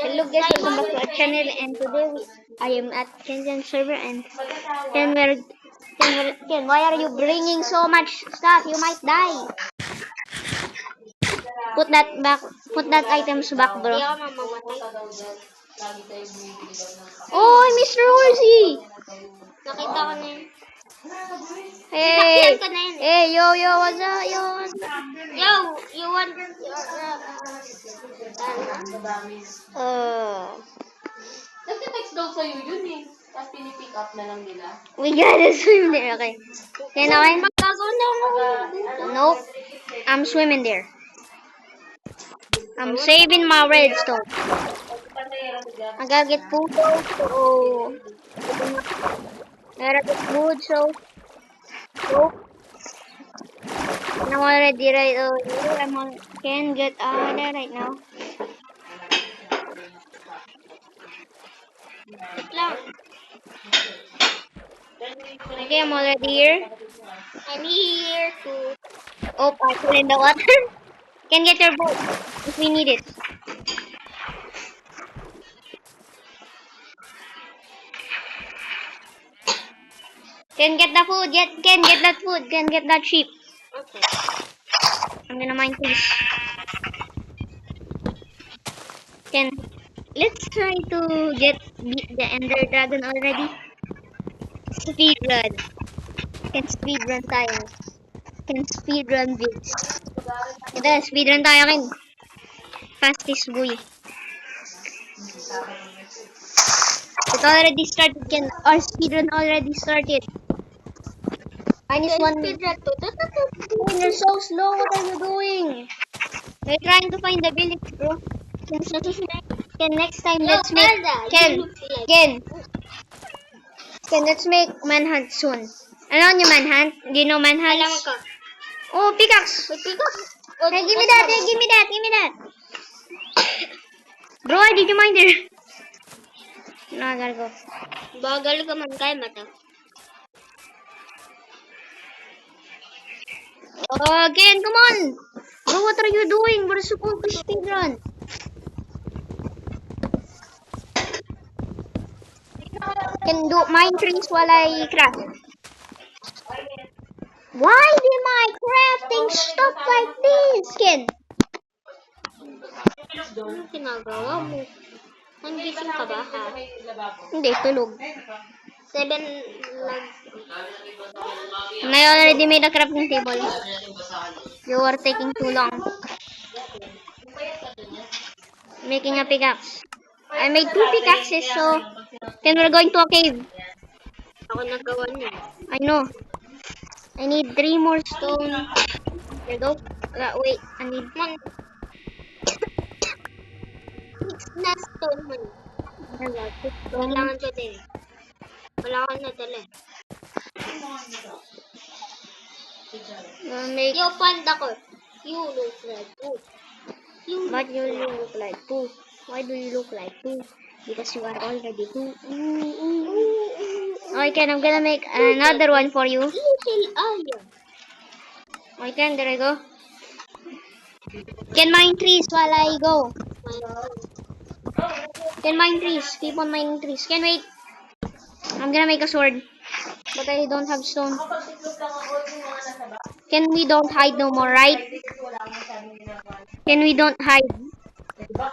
Hello guys, welcome back to our channel, and today I am at Kenyan server. And Ken, why are you bringing so much stuff? You might die. Put that back. Put that items back, bro. Oh, Mr. Horsey! Nakita ko na yun. Hey! Sakyan ka na yun. Hey, yo, what's up? Yo, what's up? Yo, you want your... Nagte-text daw sa'yo yun eh. Tapos pinipick up na lang nila. We gotta swim there, okay. Can I? Magkagawa na ako. Nope. I'm swimming there. I'm saving my redstone. I gotta get food though, so I gotta get food, so I'm already right over here. Can get out of there right now. Wait lang. Okay, I'm already here. I'm here to... Oh, I fell in the water. Can get your boat if we need it. Can get the food. Can get that food. Can get that sheep. Okay. I'm gonna mine please. Let's try to beat the Ender Dragon already. Speedrun. Can speedrun tayo. Can speedrun vids. Ito, speedrun tayo kin. Fastest boy. It already started, Ken. Our speedrun already started. Minus one. You're so slow. What are you doing? We're trying to find the village, bro. Ken, next time let's make Ken, let's make manhunt soon. Ano yung manhunt? Do you know manhunt? Kailangan ka. Oh, pickaxe. Hey, give me that. Hey, give me that. Bro, why did you mine there? No, I gotta go. Bagal ka man kaya mata. Oh, Ken, come on. Bro, what are you doing? We're supposed to speedrun. Can do mine trees while I craft. Why did my crafting stop like this, Ken? Anong ginagawa mo? Nangising ka ba, ha? Hindi, tulog. 7 lag. And I already made a crafting table. You are taking too long. Making a pickaxe. I made 2 pickaxes, so then we're going to a cave. Ako nagawa niya. I know. I need 3 more stone. There you go. Wait, I need Man. Na stone man. Kailangan ko din. Wala akong nadala. make. Yo, panda ko. You look like poo. But you look like poo. Why do you look like poo? Because you are already poo. Okay, I'm gonna make another one for you. Little iron. Okay, there I go. Can mine trees while I go. Can mine trees. Keep on mining trees. Can wait. I'm gonna make a sword. But I don't have stone. Can we don't hide no more, right? Can we don't hide?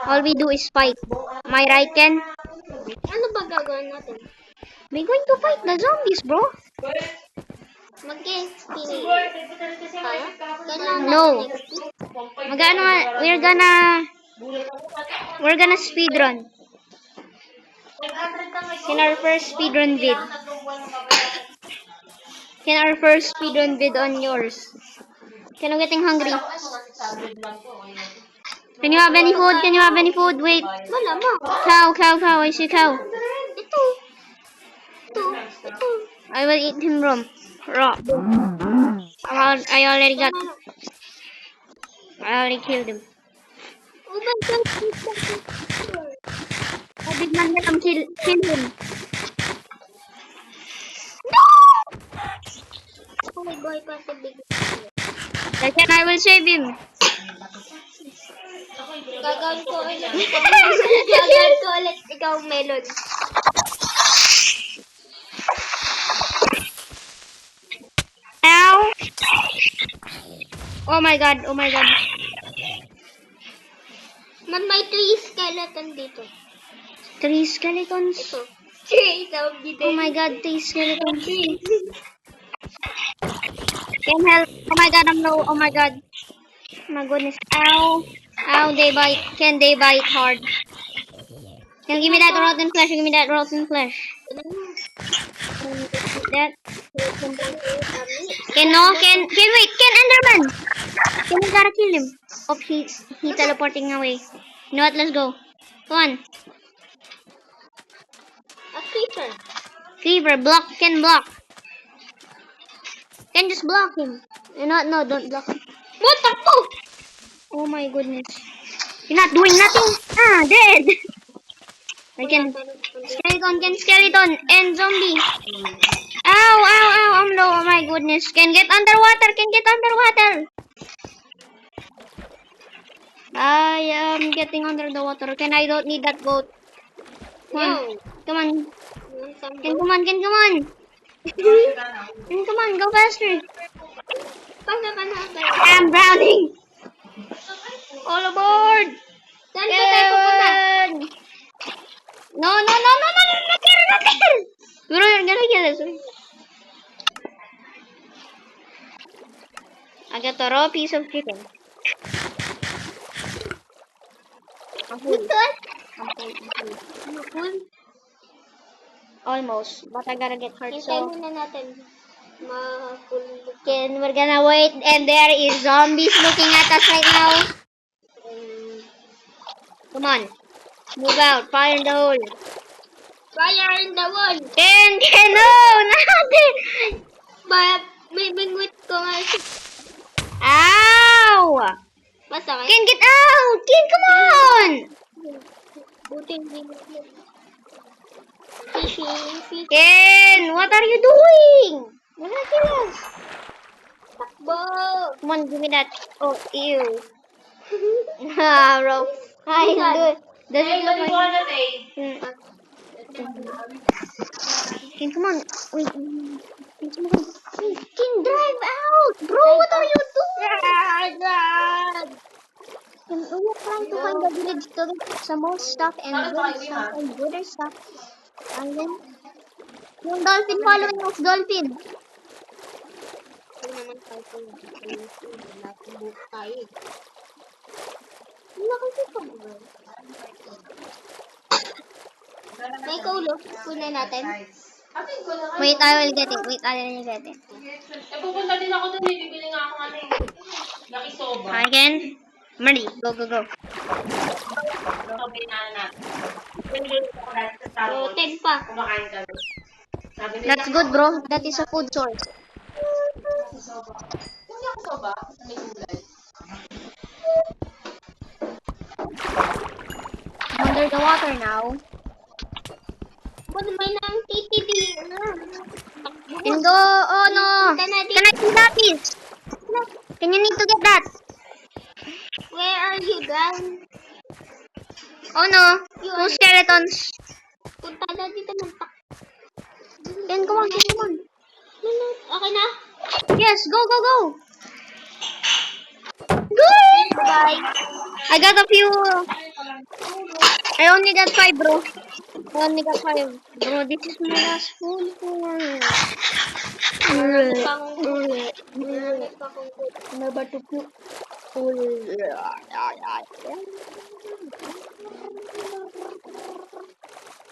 All we do is fight. Am I right, Ken? Ano ba gagawin natin? We're going to fight the zombies, bro. Mag-XP tayo? Kailangan No. XP? We're gonna speedrun. In our first speedrun vid. On yours. Can I'm getting hungry. Can you have any food? Wait. Wala mo. Cow. I see cow. Ito. I will eat him raw. I already killed him. Oh my God. How did man let him kill him? Oh my God, kasi big. Then I will save him. Gagawin ko ulit. Gagawin ko ulit ikaw, Melon. Ow! Oh my god, oh my god. Man, may 3 skeleton dito. 3 skeletons. Ito. 3 zombie din. Oh my god, 3 skeletons. Can help. Oh my god, I'm low. Oh my god. Oh my goodness. Ow. Ow, they bite. Can they bite hard? Can give me that rotten flesh. Give me that rotten flesh. That. Can no? Can wait? Can Enderman? Can we gotta kill him? Oh, he teleporting away. You know what? Let's go. Come on. A creeper. Cleaver, block. Can block. Can just block him. You know what? No, don't block him. What the fuck? Oh my goodness. You're not doing nothing. Ah, dead. I can. Skeleton, and zombie. Ow, ow, ow, I'm low. Oh my goodness. Can get underwater, I am getting under the water. Can I don't need that boat. Come on. Come on. Come on. Come on, go faster. I'm drowning. All aboard. Saan ba tayo pupunta? No, not here. You're gonna kill us. I got a raw piece of chicken. Gusto? Almost, but I gotta get hurt. Hintayin So muna natin. we're gonna wait, and there is zombies looking at us right now. Come on, move out, fire in the hole. Fire in the wall. Can no, nothing. May bingwit ko nga. Ow! Masakit. Ken, get out! Ken, come on! Buti hindi mo yun. Fishing. Ken, what are you doing? You're gonna kill us. Takbo. Come on, give me that. Oh, ew. Ah, bro. I do it. Does it look like... Ken, come on. Wait. Ken, come on. Ken, drive out! Bro, what are you doing? We are trying to find the village to get some more stuff and good stuff and gooder stuff. And then, yung dolphin following us, dolphin. Huwag naman tayo po yung buhok tayo. Nakikita mo ba? May kaulo. Kunin natin. Wait, I will get it. Pupunta din ako dun, bibili nga ako yakisoba. Again. Mari, go. Sabi na natin. So, 10 pa. Kumakain kami. Sabi nila, That's good, bro. That is a food source. kung yakisoba, may gulay. Under the water now. Ba't may nang TTD? Can go. Oh no. Can I see that, please? Can you need to get that? Where are you, guys? Oh no. Two skeletons. Punta na dito ng Can come on. Okay na? Yes, go. Good. Bye. I got a few. I only got 5, bro. Bro, this is my last food. Never to puke.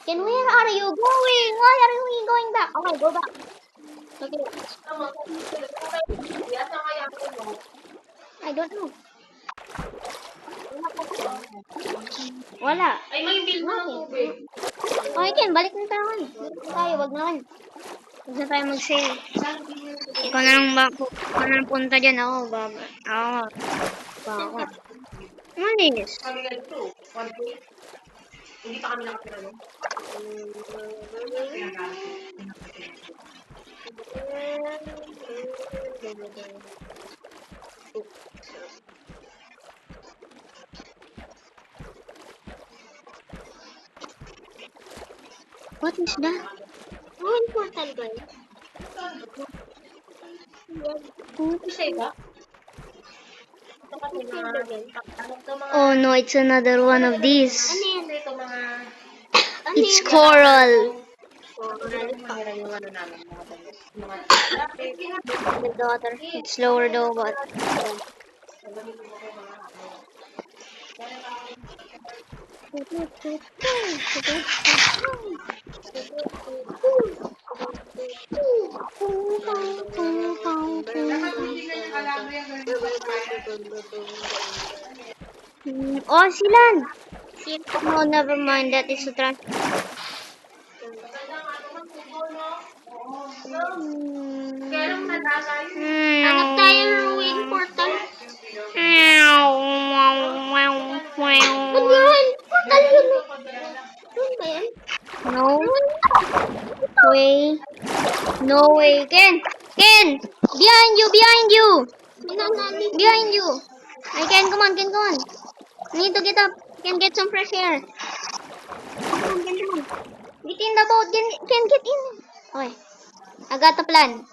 Ken, where are you going? Why are you going back? Okay, go back. Okay. I don't know. Wala. Ay, may bill na ng tubig. Okay, Ken, balik na tayo. Wag naman. Huwag na tayo mag-save. Ikaw na lang punta dyan. Ako, baba. Ako. Manis. Kami ganito, 1 day. Hindi pa kami nakatira nun. What is that? Ruin portal ba yun? Isa ba? Ito kasi mga, ano to mga, Oh no, it's another one of these. Ano yan? ito mga, It's coral. mahira yung ano namin, mga damos. Mga, The daughter. It's lower though, but oh, silan. No, never mind. That is a trans. Hanap tayo ng ruin portal. Ruin portal yun. Ruin ba yan? No way. No way. Ken! Ken! Behind you! Behind you! Minanani. Behind you! Hey, Ken, come on, Ken, come on. You need to get up. Ken, get some fresh air. Come on, Ken, come on. Get in the boat. Ken, get in. Okay. I got a plan.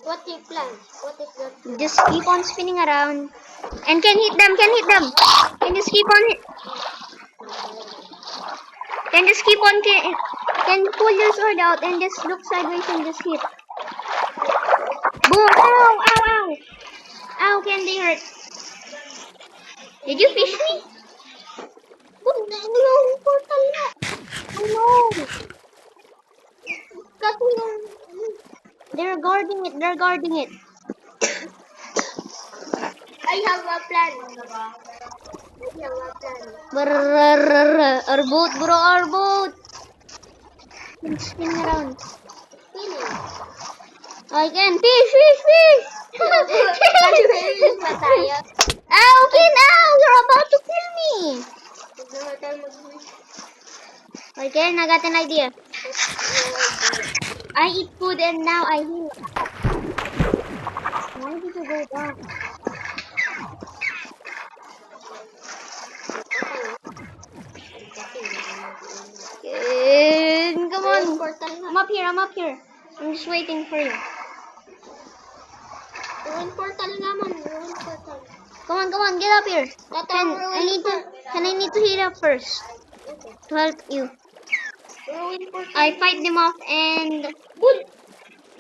What you plan? What is that? Just keep on spinning around. And can hit them. Can hit them. Can just keep on hit. Can just keep on. Can pull your sword out and just look sideways and just hit. Boom. Ow, ow, ow. Ow, can they hurt? Did you fish me? Yung portal nga. Oh no. Kasi yung... They're guarding it. They're guarding it. I have a plan. I have a plan. Brrrr. Our boat, bro. Our boat. Can spin around. I can fish, fish, fish. Kasi meron pa tayo. Ow, Ken, ow. You're about to kill me. Huwag naman tayo mag-wish. Okay, I got an idea. I eat food and now I heal. Why did you go down? Ken, come on. I'm up here, I'm up here. I'm just waiting for you. Ruin portal nga man. Ruin portal. Come on, get up here. Ken, I need to heal up first to help you. Ruin portal. I fight them off and... Bud!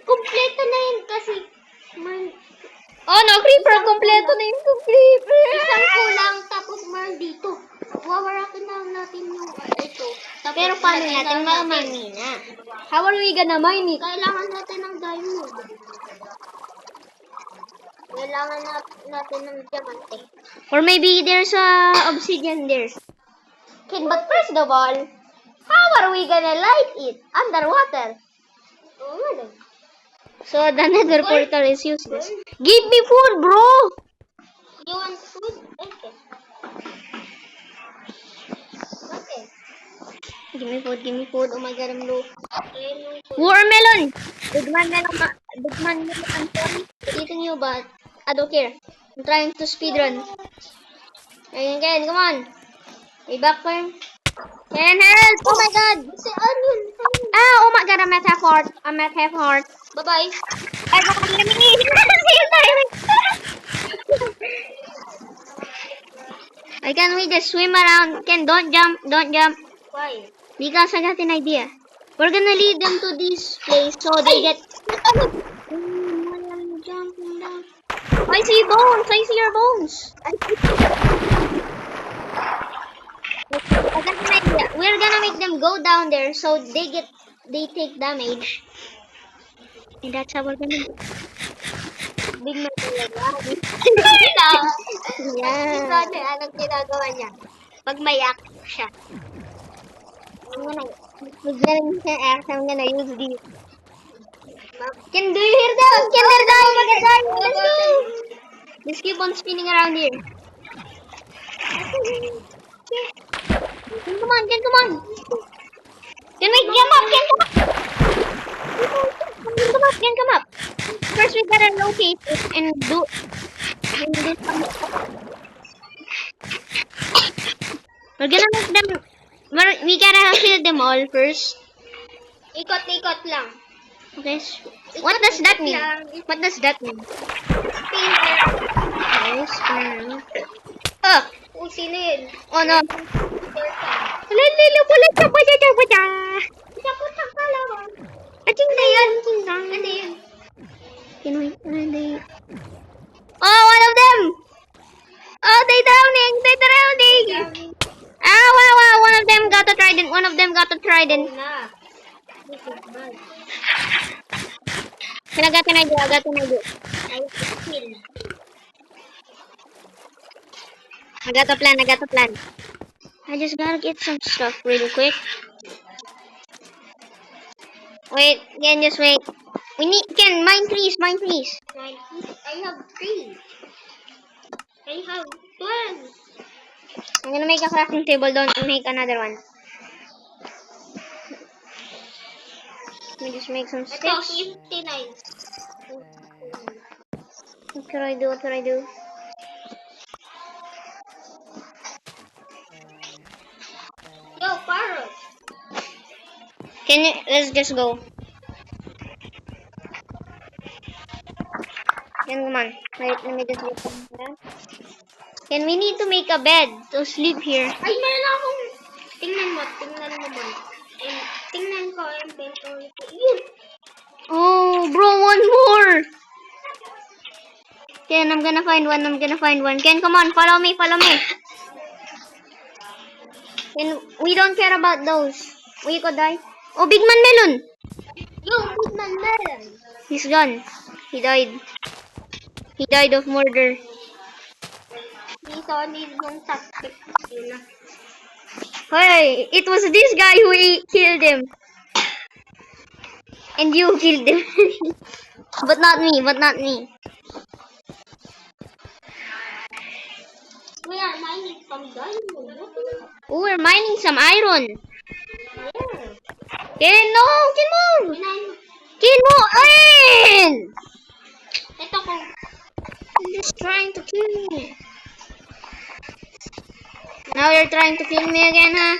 Kompleto na yun kasi... Oh no, creeper! Kompleto na yung creeper! Isang kulang tapos meron dito. Wawarakin na natin yung ito. Tapos Pero paano lagyan natin na mamamina? How are we gonna mine it? Kailangan natin ng diamond. Kailangan natin ng diamante. Or maybe there's a obsidian there. Okay, but first of all, how are we gonna light it underwater? Oo nga din. So the nether portal is useless. Give me food, bro! You want food? Okay. Okay. Give me food. Oh my god, I'm low. Ayan yung food. Watermelon! Big man melon, I'm sorry for eating you, but I don't care. I'm trying to speedrun. Again, come on. Way back for him. Can help! Oh my god! Si Onion. Ah, oh my god, I'm at half heart. I'm at half heart. Bye-bye. I got eliminated. See you later. Why can't we just swim around? Don't jump. Why? Because I got an idea. We're gonna lead them to this place so they get... I'm jumping down. I see bones. I see your bones. I got an idea. We're gonna make them go down there so they take damage. And that's how we're gonna do. Big man talaga. Yeah. Ito, anong ginagawa niya? Pag mayak siya. I'm gonna use these. Can do you hear that? Can they die? Let's go. Just keep on spinning around here. Come on. Can we come up? Come up. First we gotta locate it and do this. We're gonna make them. We gotta kill them all first. Ikot-ikot lang. Okay. What does that mean? What does that mean? Okay, spin around. Ah! Oh, sino yun? Oh no! Circle. Lalalalapalapalapalapalapala. Tapos ang kalawan. Ating na yan! Ating na. Ano yun? Oh, one of them! Oh, they drowning! They drowning! Ah, wow, one of them got a trident. One of them got a trident. Na. This is bad. I got an idea. I kill. I got a plan. I just gotta get some stuff really quick. Wait, just wait. Ken, mine please. I have 3. I have 12. I'm gonna make a crafting table, don't make another one. Let me just make some Ito, sticks. 59. What could I do? Yo, parrot. Let's just go. Come on. Wait, let me just look at that. We need to make a bed to sleep here. Ay, meron akong... Tingnan mo man. Tingnan ko ang inventory ko. Yun! Oh, bro, one more. Ken, I'm gonna find one. Ken, come on, follow me. Ken, we don't care about those. We could die. Oh, Big Man Melon. Yo, good man meron. He's gone. He died. He died of murder. Dito, yung suspect. Yun na. Hey, it was this guy who killed him. And you killed him. But not me. We are mining some diamond. Oh, we're mining some iron. Yeah. Ken, no! Ken, move! Mine. Ken, move! Iron! Ito ko. He's just trying to kill me. Now you're trying to kill me again, huh?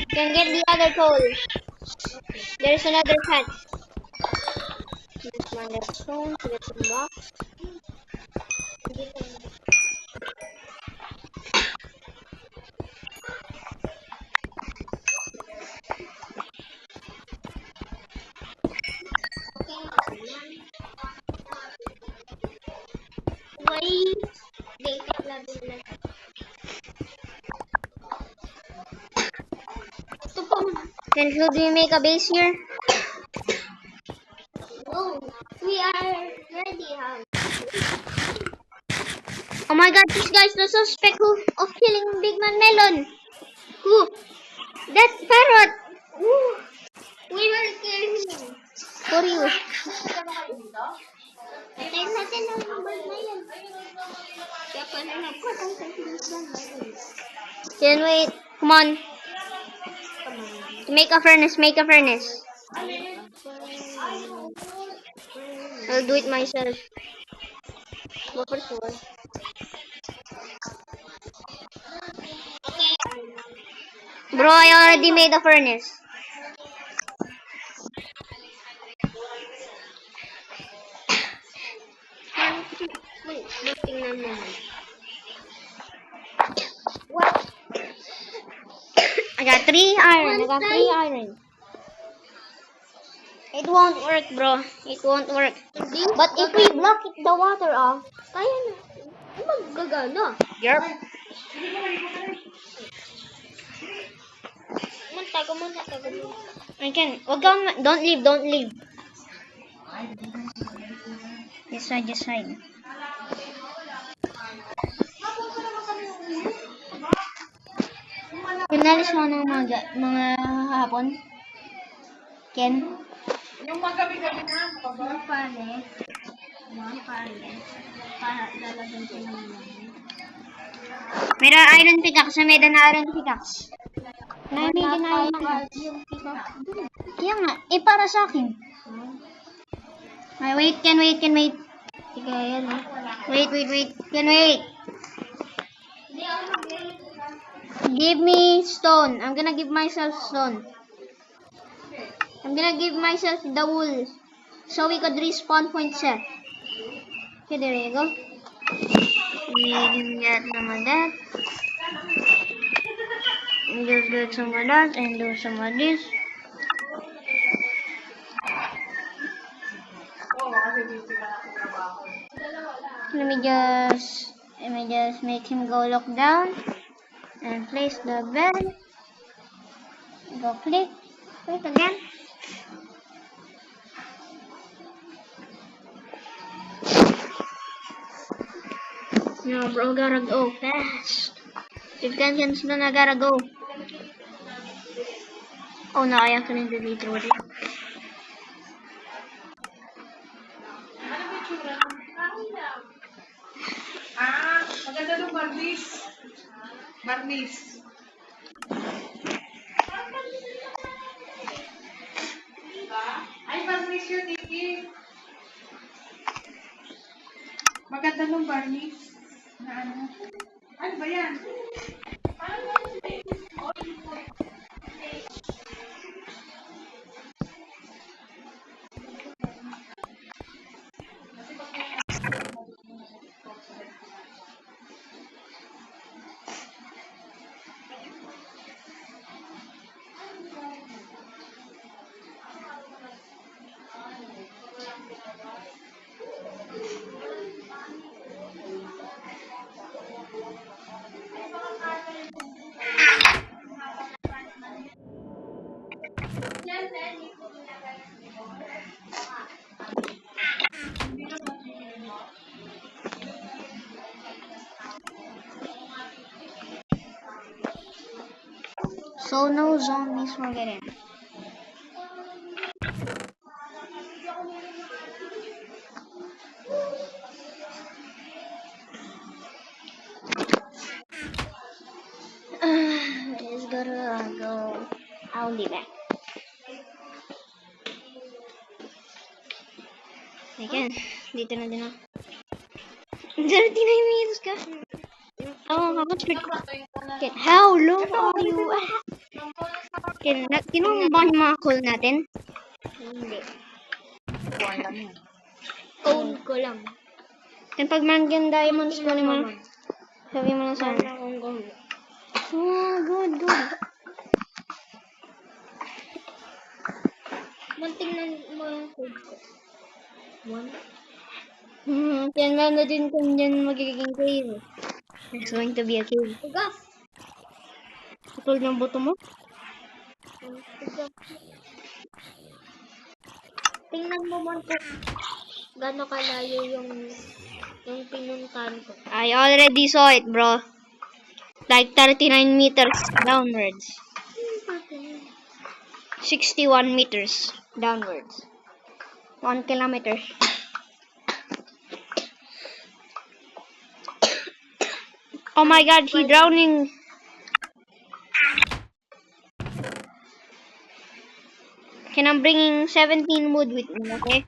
Can get the other coal. There's another cat. Let's find that stone to get some blocks. Wait. Data level lang. Ito pa. Then should we make a base here? No. We are ready, huh? Oh my god, this guy's the suspect of killing Big Man Melon. Who? That parrot. Woo. We will kill him. For you. Antayin natin ang number na yan. Kaya pa na nagpatang sa pinsan natin. Then wait. Come on. Make a furnace. I'll do it myself. Go for sure. Bro, I already made a furnace. Tingnan mo man. I got 3 iron. It won't work, bro. It won't work. But if we block the water off, Kaya na. Maggagana. Yerp. Tago muna. Okay, don't leave. Just hide. Pinalis mo ng mga hapon? Ken? Yung magabi-gabi na, mga pare. Para lalagyan ko ng May iron pickaxe, may iron pickaxe. May iron pickaxe. yung pickup. Kaya nga, para sa akin. Ay, wait. Sige, yan. Wait. Ken, wait. Hindi ako mag-galit. Give me stone. I'm gonna give myself stone. I'm gonna give myself the wool. So we could respawn point set. Okay, there you go. We can get some of that. And just get some of that and do some of this. Let me just make him go look down and place the bed. Go click again. No, bro, gotta go fast. 5 seconds done, I gotta go. Oh no, I accidentally deleted it. Maganda ng barnis. Barnis. Ay, barnis yun, Tiki. Maganda ng barnis. Na ano? Ano ba yan? So no zombies will get in. Let's go. I'll be back. Again, dito na din ako. 39 minutes ka. Oh, how much okay, how low are you at? Tinong ba yung mga call natin? Hindi. Code ko lang. Then pag Mangan Diamonds ko naman, sabi mo na sana. Oh, good. Tingnan mo yung code ko. 1? Tingnan na din kung dyan magiging cave. There's going to be a cave. Ugas. Putol ng buto mo? Ugas. Tingnan mo man kung gano'n kalayo yung pinuntahan ko. I already saw it, bro. Like 39 meters downwards. 61 meters downwards. 1 kilometer. Oh my god, he drowning. Okay, I'm bringing 17 wood with me, okay?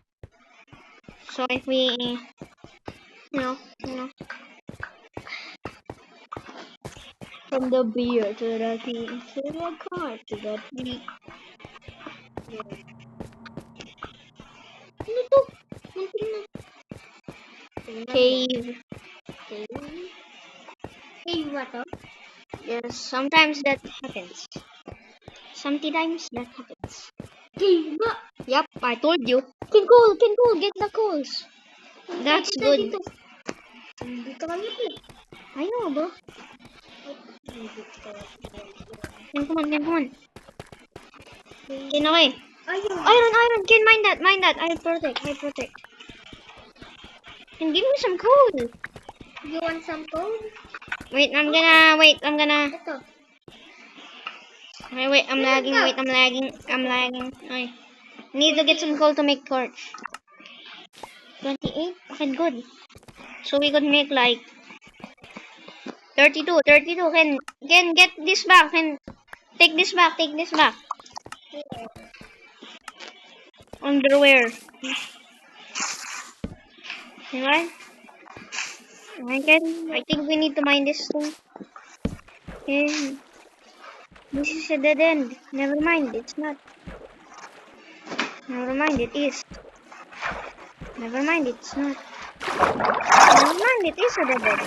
So if we, you know. From the beer to the tea, to the car, to the tree. Ano to? Munting na. Cave. Cave ba to? Yes, sometimes that happens. Sometimes that happens. Cave ba? Yep, I told you. Can coal, get the coals. That's good. Hindi ka kami eh. I know, bro. Come on. Can okay. Ayun. Iron, can mine that. I protect. Can give me some coal. You want some code? Wait, I'm gonna. Ito. Wait, I'm lagging. I need to get some coal to make torch. 28? Okay, good. So we could make like 32. Can get this back. Can take this back. Underwear. Alright? I think we need to mine this thing. Okay. This is a dead end. Never mind, it's not. Never mind, it is. Never mind, it's not. Never mind, it is a dead end.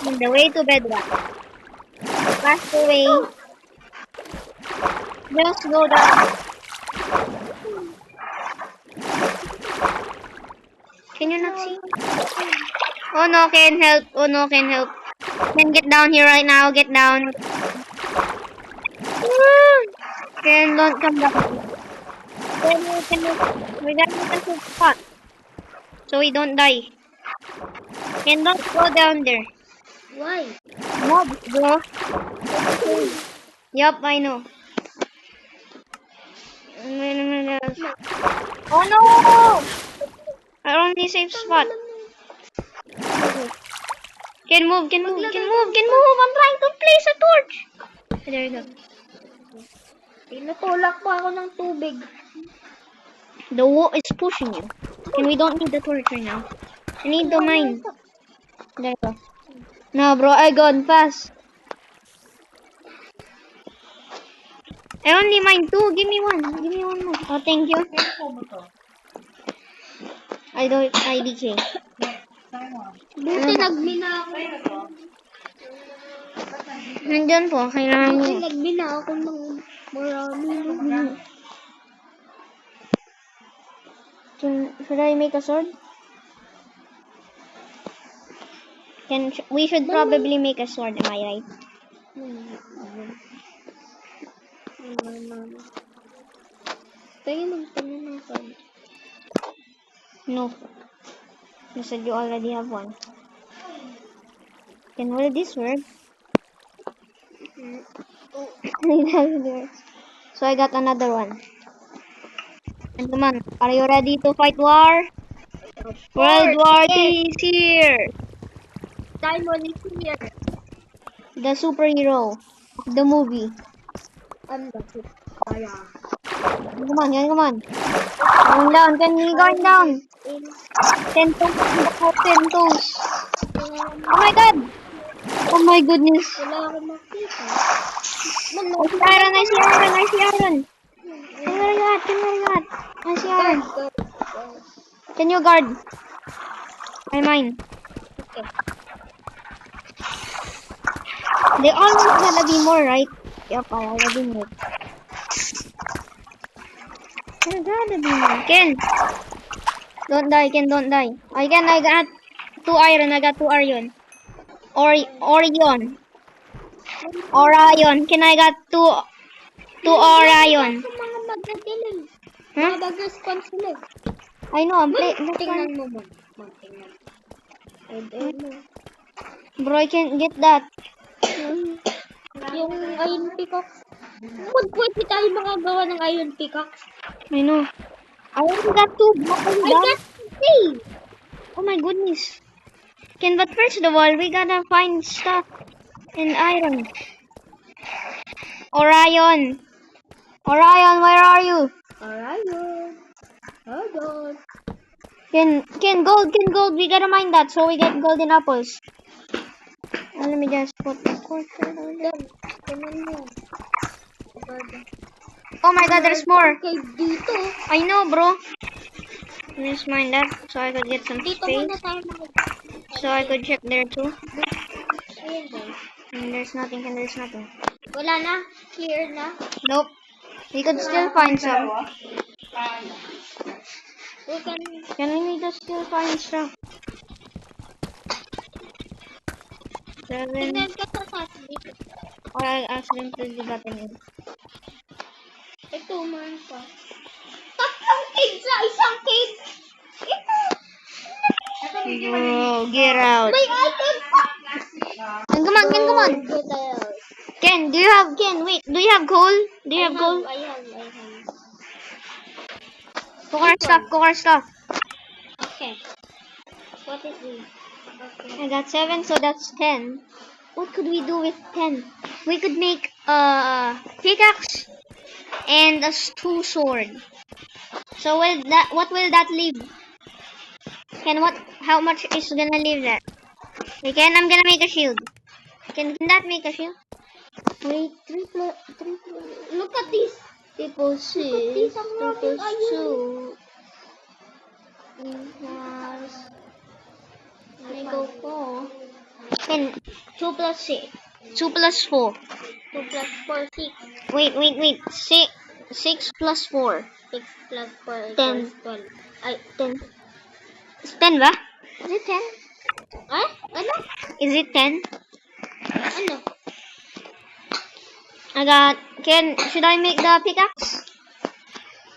On the way to bedrock. Fast away. Just go down. Can you not see? Oh no, can help. Oh no, can help. Can get down here right now. Get down. Can don't come back. We got a good spot. So we don't die. Can don't go down there. Why? Mob, bro. Yup, I know. Oh no! Our only safe spot. Can move, can move, can move, can move. I'm trying to place a torch. There you go. Tinutulak pa ako ng tubig. The wall is pushing you. And we don't need the torch right now. I need the mine. There you go. No, bro, I gone fast. I only mine 2. Give me one. Give me one more. Oh, thank you. I don't. IDK. Buti nagmina ako. Nandyan po. Kailangan Buti mo. nagmina ako ng marami. Should I make a sword? We should probably make a sword. Am I right? Tayo magtanong ng sword. No. You said you already have one. Will this work? It doesn't work. So I got another one. And come on, are you ready to fight war? World War III is here. Simon is here. The superhero of the movie. I'm the super. Come on, come on. Going down, can we going down? 10 toes, 10 toes. Oh my god! Oh my goodness. Wala akong makita. I see iron, I see iron, I see iron. Can we got? I see iron. Can you guard? I mine. Okay. They always gotta be more, right? Yep, I already know. There gotta be more. Ken! Don't die, Ken, don't die. I got 2 iron, I got 2 iron. Orion. Ken, I got 2 Orion. Sa mga magdadilim. Huh? Mga mag-response sila. I know, I'm Tingnan mo mo. Tingnan. Ayun mo. Bro, I can't get that. Yung iron pickaxe. Pwede tayo makagawa ng iron pickaxe. I know. I only got 2 blocks. I got 3. Oh my goodness. Ken, but first of all, we gotta find stuff in iron. Orion, where are you? Orion. Hold on. Ken, gold. We gotta mine that so we get golden apples. Let me just put the quarter down there. Oh my god, there's more. Okay, dito. I know, bro. Let me just mine that so I could get some Dito space. muna tayo So I could check there too. Ayan guys. And there's nothing, and there's nothing. Wala na. Clear na. Nope. We could still find some. We just still find stuff? 7. Tingnan ka sa taas dito. Or I accidentally gotten in. Ito, man pa. Tatlong cake sa isang cake. Ito. Bro, get out. May item pa. And come on. Get out. Ken, do you have coal? Do you have coal? I have. Cook our stuff. Okay. What is this? Okay. I got 7, so that's 10. What could we do with 10? We could make a pickaxe and a 2 sword. So what will that leave? Ken, how much is gonna leave that? Okay, Ken, I'm gonna make a shield. Can that make a shield? Wait, 3 plus... Look at this. Triple this, 6, ang triple raming iron. 2. Equals... May go po. Ken, 2 plus 6. 2 plus 4. 2 plus 4, 6. Wait. 6 plus 4. 6 plus 4 10. equals 12. Ay, 10. Is 10 ba? Is it 10? ay? Ano? Is it 10? Ano? I got... Ken, should I make the pickaxe?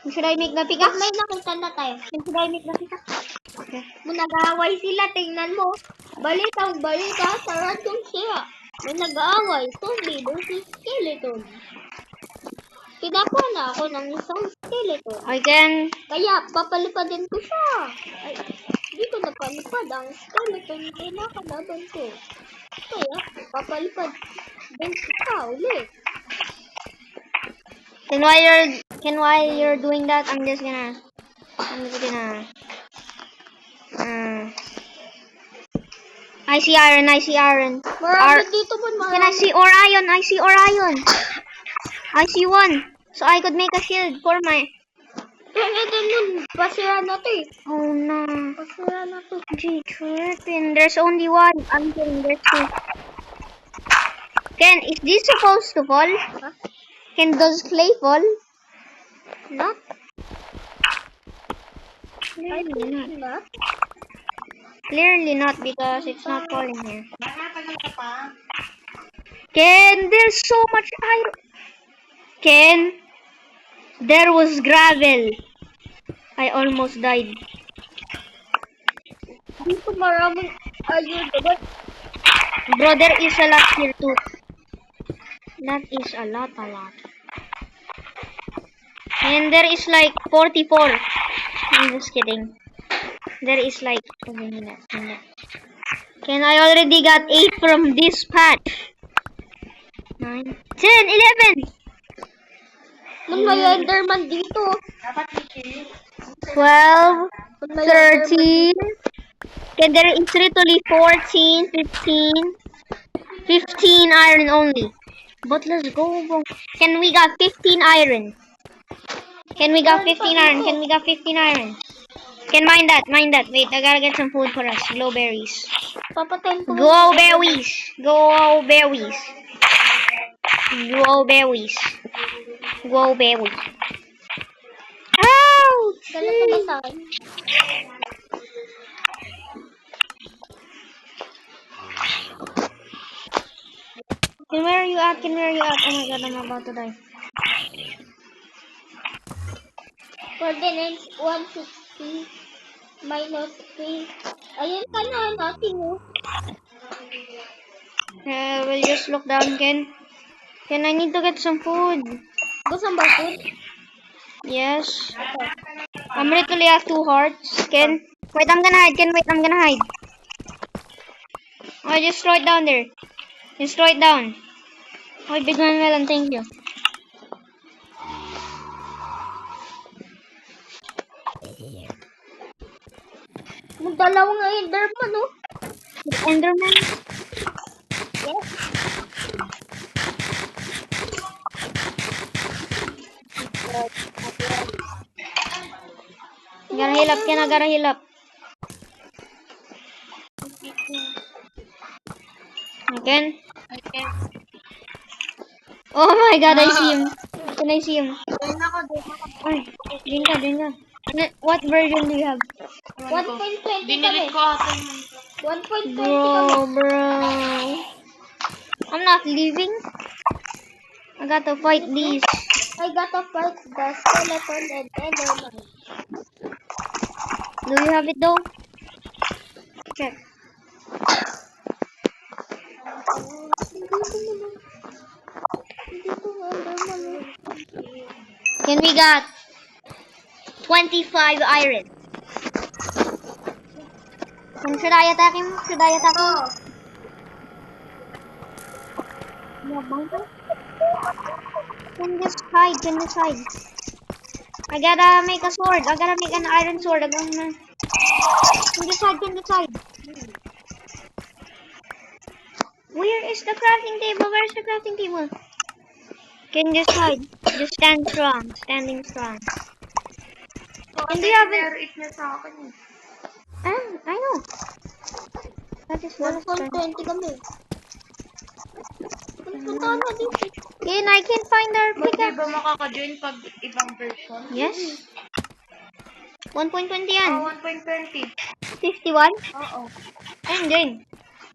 Should I make the pickaxe? May nakita na tayo. Should I make the pickaxe? Okay. Kung nag-aaway sila, tingnan mo. Balitang balita sa random sila. May nag-aaway. Zombie versus skeleton. Pinakuha na ako ng isang skeleton. I can... Kaya, papalipadin ko siya. Ay, hindi ko napalipad ang skeleton na kinakalaban ko. Kaya, papalipad din siya ulit. Then while you're doing that, I'm just gonna I see iron. Marami dito po, Can I see ore iron? I see one. So I could make a shield for my... Kaya din nun, pasira na to eh. Oh no. Pasira na to. Gee, tripping. There's only one. I'm kidding, there's two. Ken, is this supposed to fall? Huh? Ken, does clay fall? Not? Clearly not. Not? Clearly not because it's not falling here. Ken, there's so much iron. Ken, there was gravel. I almost died. Dito maraming ayun. Bro, there is a lot here too. That is a lot. And there is like 44. I'm just kidding. There is like... Ken, I already got 8 from this patch. 9, 10, 11. May Enderman dito. 12, 13. Okay, there is literally 14, 15. 15 iron only. But let's go. Can we got 15 iron? Can we got 15 iron? Can mine that. Wait, I gotta get some food for us. Glowberries. Papatayin ko. Glowberries. Ouch! Dala ka ba sa akin? Ken, where are you at? Oh my god, I'm about to die. Coordinates 160 minus 3. Ayun ka na, natin mo. We'll just look down, Ken. Ken, I need to get some food. Gusto ba food? Yes. I'm literally at 2 hearts. Ken, wait, I'm gonna hide. Oh, just throw it down there. Oh, big melon, thank you. Magdalawang Enderman, oh. Enderman? Yes. Gotta heal up, Ken. I gotta heal up. Ken? Oh my god, I see him. Can I see him? Ay, drink ka. What version do you have? 1.20 kami. Dinilit ko ata. 1.20 kami. Bro. I'm not leaving. I gotta fight these. I gotta fight the skeleton and Enderman. Do you have it though? Check. Can we got 25 iron? And should I attack him? Can just hide. I gotta make a sword. I gotta make an iron sword. Can just hide. Where is the crafting table? Where's the crafting table? Can just hide. Just stand strong. Standing strong. Kasi Hindi ako- sinare-it niya sa akin. I know. That is what 1.20 kami. Punta na dito. Ken, I can't find our Di pickaxe. ba makaka-join pag ibang version? Yes. 1.20 yan. 1.20. 51? Oo. Ayun din.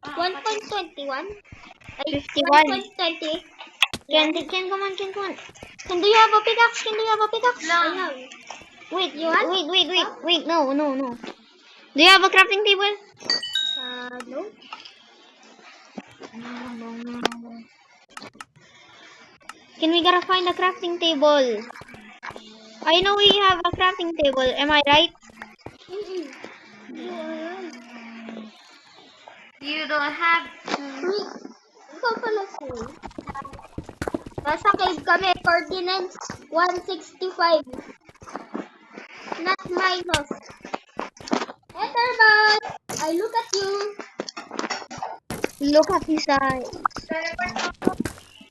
1.21? Ay, 51. 1.20? Ken, come on, Ken, come on. Ken, do you have a pickaxe? Ken, do you have a pickaxe? I have. Wait, wait, no. Do you have a crafting table? No? Can we gotta find a crafting table? I know we have a crafting table, am I right? You don't have Wait, ikaw pala school. Nasa cave kami, coordinates 165. Not minus. Etherbox, I look at you. Look at his eyes.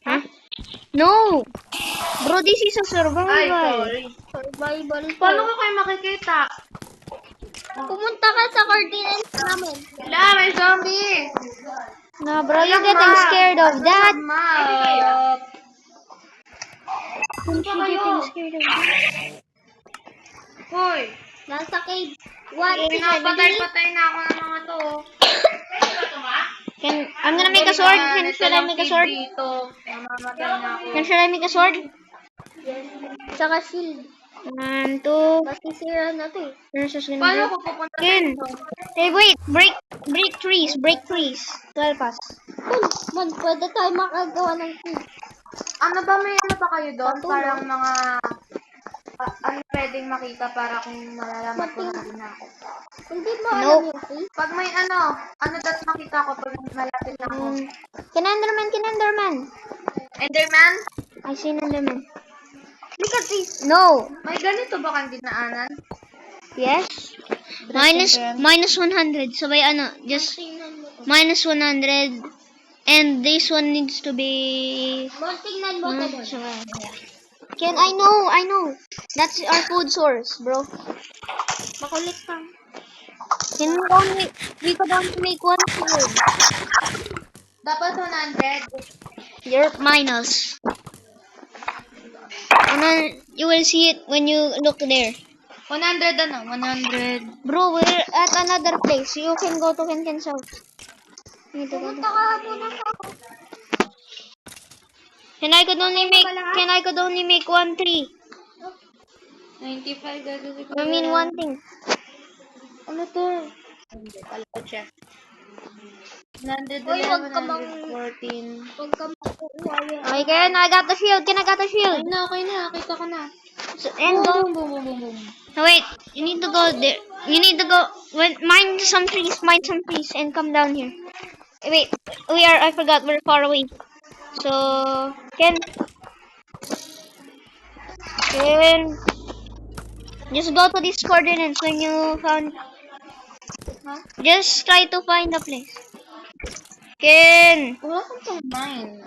Huh? No! Bro, this is a survival. Ay, sorry. Survival. Paano ko kayo makikita? Pumunta ka sa coordinates namin. Wala, may zombie! No, bro, you're getting scared of that. Map! You're getting scared of that. Hoy! Nasa cave. Pinapatay-patay na ako ng mga to. I'm gonna make a sword. Should I make a sword? Dito. Namamatay na ako. Should I make a sword? Saka shield. 1, 2. Masisira na to eh. Nurses gonna Paano do. ko pupunta Ken. dito? Hey, wait. Break trees. To help us. Man, pwede tayo makagawa ng cave. Ano ba, may ano pa kayo doon? Parang mga... ano pwedeng makita para kung malalaman ko na din ako. Hindi mo Nope. alam yung cave? Pag may ano dapat makita ko pag malapit na ako. Enderman. Enderman? I see an Enderman. Look at this. No. May ganito ba kang dinaanan? Yes. Minus 100. So, by ano, just Tingnan mo to. minus 100. And this one needs to be... Tingnan mo to doon. So, yeah. Ken, I know. That's our food source, bro. Makulit ka. Can we could only make one food. Dapat 100. You're minus. And then you will see it when you look there. 100 ano? 100. Bro, we're at another place. You can go to Kenken's house. You need to go Pumunta to... ka muna sa ako. And I could only make one tree. 95 gagawin ko. I mean one thing. Ano to? Hindi, pala siya. 100 Uy, wag ka mang... 114. Huwag ka makukuha yan. Okay, Ken, I got the shield. Ken, I got the shield. Okay na. Kita ko na. So, and go. Boom. No, wait, you need to go there. You need to go. Mine some trees, and come down here. Wait, I forgot, we're far away. So, Ken, just go to these coordinates when you found. Just try to find the place. Ken, Wala kang mine.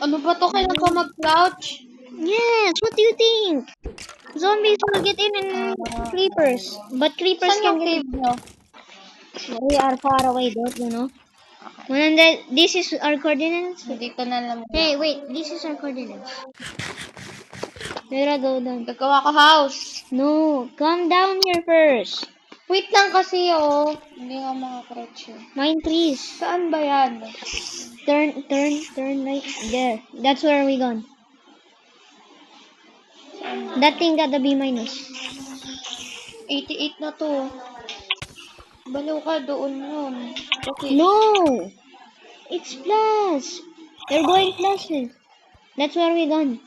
Ano ba to? Kailan ka mag-crouch? yes, what do you think? Zombies will get in and creepers, but creepers Saan can yung get in. cave nyo? We are far away, don't you know? 100. This is our coordinates. Dito na lang. Hey, wait. This is our coordinates. Let's go down. Gagawa ko house. No, come down here first. Wait lang kasi oh. Hindi nga makakrouch eh. Mine trees. Saan ba yan? Turn right there. That's where we gone. That thing got the B minus. 88 na to. Balaw ka doon yun. Okay. No, it's plus. They're going pluses. That's where we gone.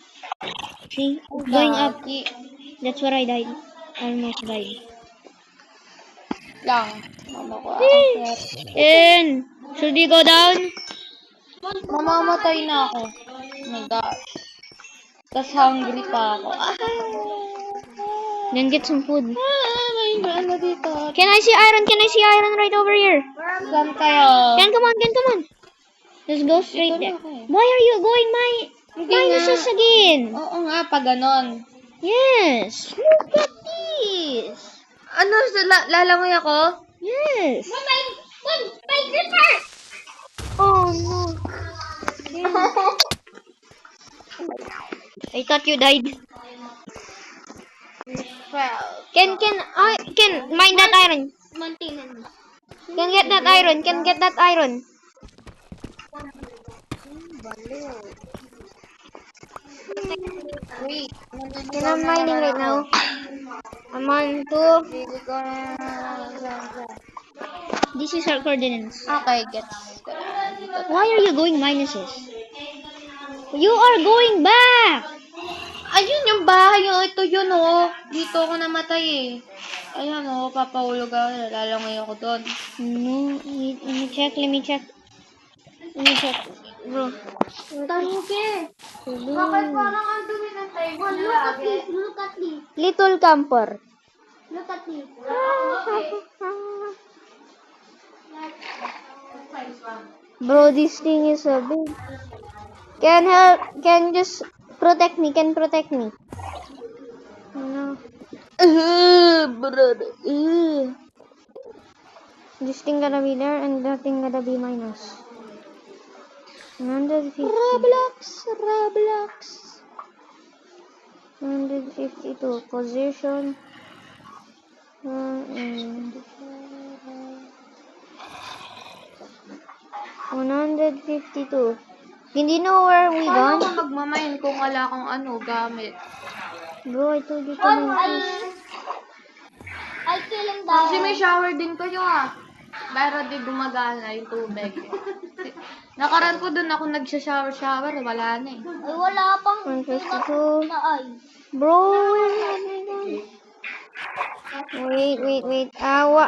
See, going up. That's where I died. Almost died. Lang. Ano ko? And should we go down? Mamamatay na ako. Oh my God. Tas hungry pa ako. Then get some food. May ano dito? Can I see iron? Can I see iron right over here? Saan kayo? Ken, come on, Ken, come on. Let's go straight Dito na there. ako eh. Why are you going Hindi minuses nga. again? Oo nga, pag ganon. Yes. Look at this. Ano, lalangoy ako? Yes. My gripper! Oh no. I thought you died. Well, Can mine that iron. Maintenance. Can get that iron. Can get that iron. wait. Can I'm mining right now. I'm on to. Hindi ko This is our coordinates. Okay, gets. Why are you going minuses? You are going back. Ayun yung bahay, oh. Ito yun, oh. Dito ako namatay, eh. Ayan, oh. Papahulog ako. Lalangoy ako doon. No, let me check. Let me check. Let me check, bro. Bakit parang ang dumi ng table? Look at this. Little camper. Look at this. Bro, this thing is so big. Can help? Can just protect me? Can protect me? No. Brother. This thing gonna be there, and that thing gonna be minus. 150. Roblox. 152 position. 152. Hindi know where we Paano gone? ko magmamain kung wala akong gamit? Bro, I told you to mine. I kill him Kasi down. may shower din kayo, ah. Pero di gumagana yung tubig. Nakaraan ko doon ako nagsha-shower, wala na eh. Ay, wala pang 152. na ay. Bro, where am I going? Wait. Awa.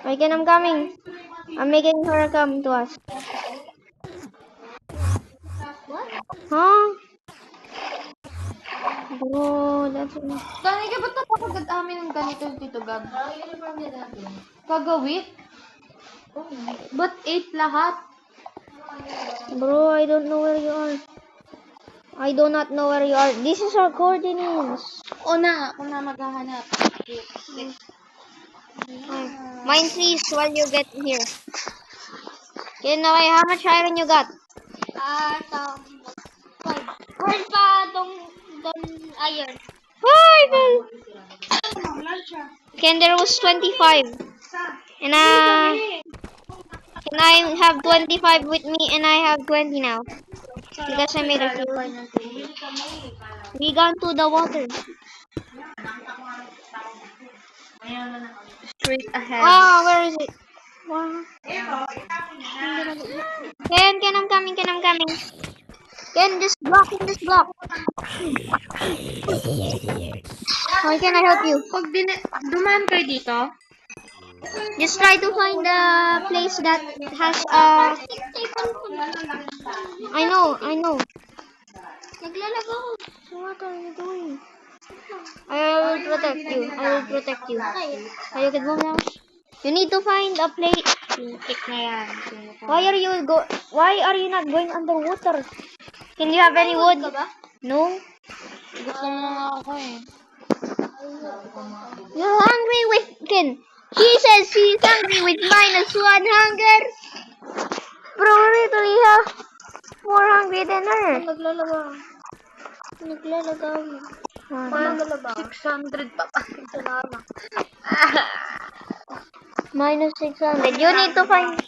Again, I'm coming. I'm making her come to us. What? Huh? Bro, that's enough. Gani ka ba't napakagad amin ng ganito dito, Gab? Kagawit? Ba't 8 lahat? Bro, I don't know where you are. I do not know where you are. This is our coordinates. Ako na maghahanap. Mine please while you get here. Okay, how much iron you got? Where's pa tong iron? Five. Ken, there was 25. And can I have 25 with me, and I have 20 now. Because I made a few. We gone to the water. Straight ahead. Wow, where is it? Wow. Ken, I'm coming. Ken, just block in this block. How can I help you? Pag dumaan kayo dito, Just try to find a place that has I know. Naglalag ako. So what are you doing? I will protect you. Are you good now? You need to find a place. pick na yan. Why are you not going underwater? Can you have any wood? No? Gusto mo nga ako eh. You're hungry with Ken. He says she's hungry with -1 hunger. Bro, literally have more hungry than her. Naglalag ako. 600 pa pa. -600. You need to find.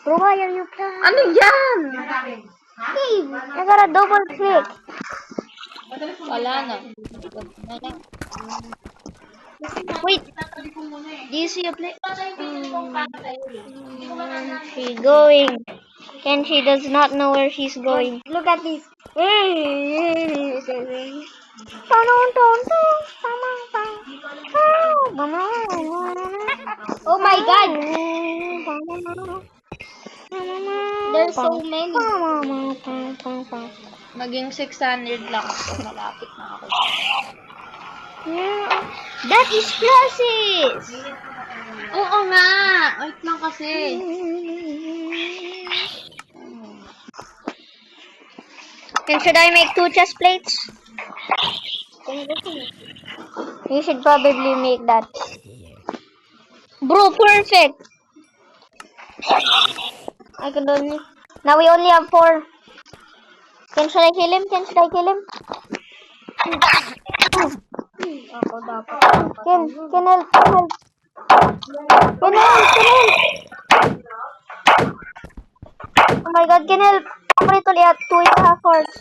Bro, why are you playing? Ano yan? Cave. I got a double click. Wala na. Wait. Do you see a place? She's going. And she does not know where she's going. Look at this. Oh my god. There's so many. Maging 600 lang ako. Malapit na ako. Yeah. That is process! Oo nga! Wait lang kasi. And should I make 2 chest plates? You should probably make that. Bro, perfect! I can only... Now we only have 4. Should I kill him? Should I kill him? Ako dapat. Can help. Can help. Oh my god, can help. I'm literally at 2.5 hearts.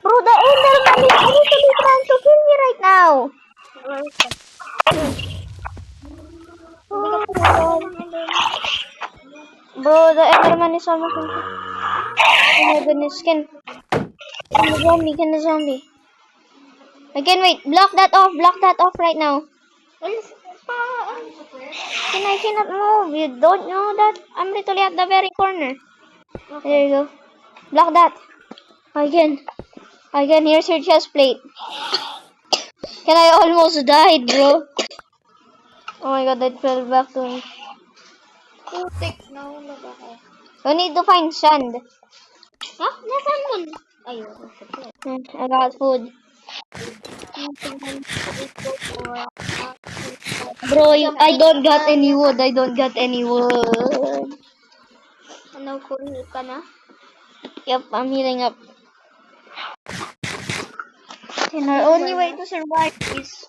Bro, the Enderman is literally trying to kill me right now. Bro, the Enderman is almost in. Oh my goodness, Can the zombie. Again, wait, block that off right now. I cannot move. You don't know that? I'm literally at the very corner. There you go. Block that. Again, here's your chest plate. Can I almost died, bro? Oh my god, that fell back to me. Putik, nahulog ako. You need to find sand. Ha? Nasaan yun? Ayun. I got food. Bro, I don't got any wood. Ano, kunin ka na? Yep, I'm healing up. And our only way to survive is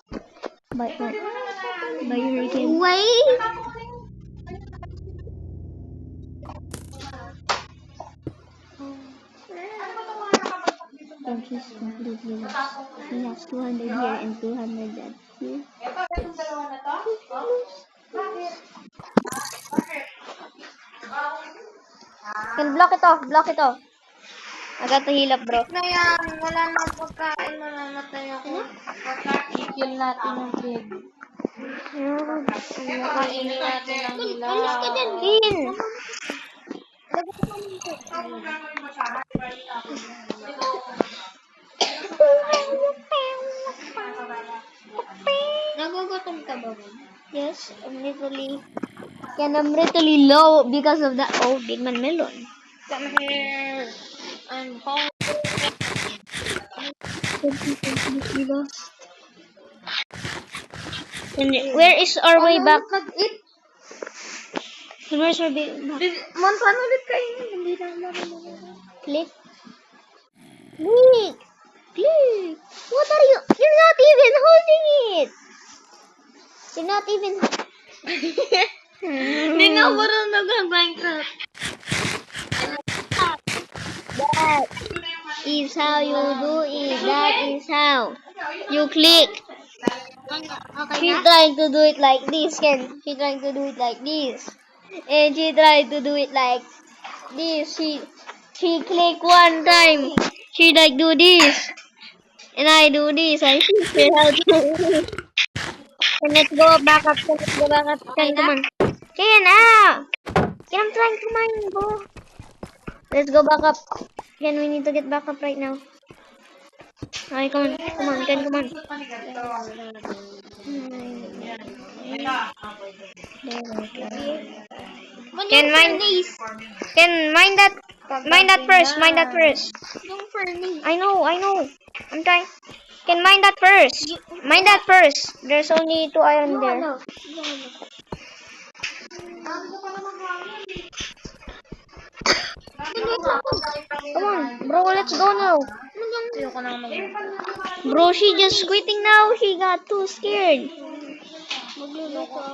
by hurricane. Wait! And he's completely lost. He has 200 here and 200 that here. Can block it off. I got to heal up, bro. Na yan. Wala na pagkain. Mamamatay ako. Kill natin yung pig. Kainin natin ang hilaw. Alis ka dyan. Kin! Nagugutom ka ba? Yes, I'm literally low because of that big man melon. Come here. I'm hungry. And where is our way back? Eat. Where's our way back? Montan ulit kayo. Hindi na marunong. Click. What are you? You're not even holding it. You're not even. Hindi na marunong ang Minecraft. That is how you do it. That is how you click. Okay She's na? trying to do it like this, Ken. She's trying to do it like this. And she tried to do it like this. She click one time. She like do this. And I do this. I teach her how to do it. And let's go back up. Ken, come on. Ken, Ken, I'm trying to mine, bro. Let's go back up. Ken, we need to get back up right now. Alright, come on, Ken, come on. Ken, mine that first. Yung furnace. I know. I'm trying. Ken, mine that first. There's only 2 iron there. Come on, bro, let's go now. Ayoko na mag- Bro, she just quitting now. She got too scared. Magluluto ako ng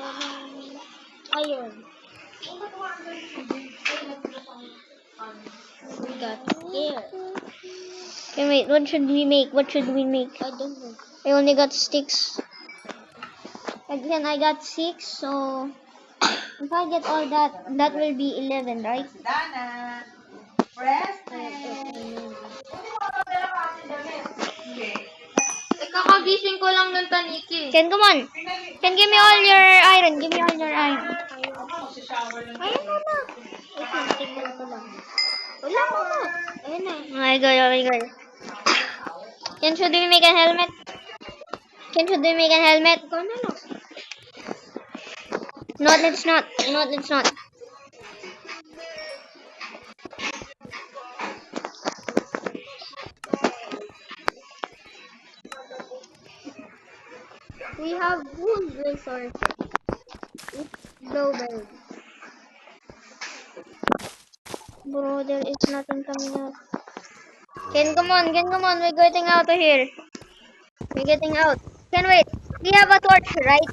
ayun. We got here. Okay, wait, what should we make? I don't know. I only got sticks. Again, I got 6, so if I get all that, that will be 11, right? Dana. Rest. Kakagising ko lang ng taniki. Ken, come on. Ken, give me all your iron. Ayun na. Tingnan ko lang. Wala ko na. Ayun na. Oh my god, oh my god. Should we make a helmet? Should we make a helmet? Ikaw na lang. No, let's not. No, let's not. We have wood resources. Global. Bro, there is nothing coming out. Ken, come on, we're getting out of here. We're getting out. Ken, wait. We have a torch, right?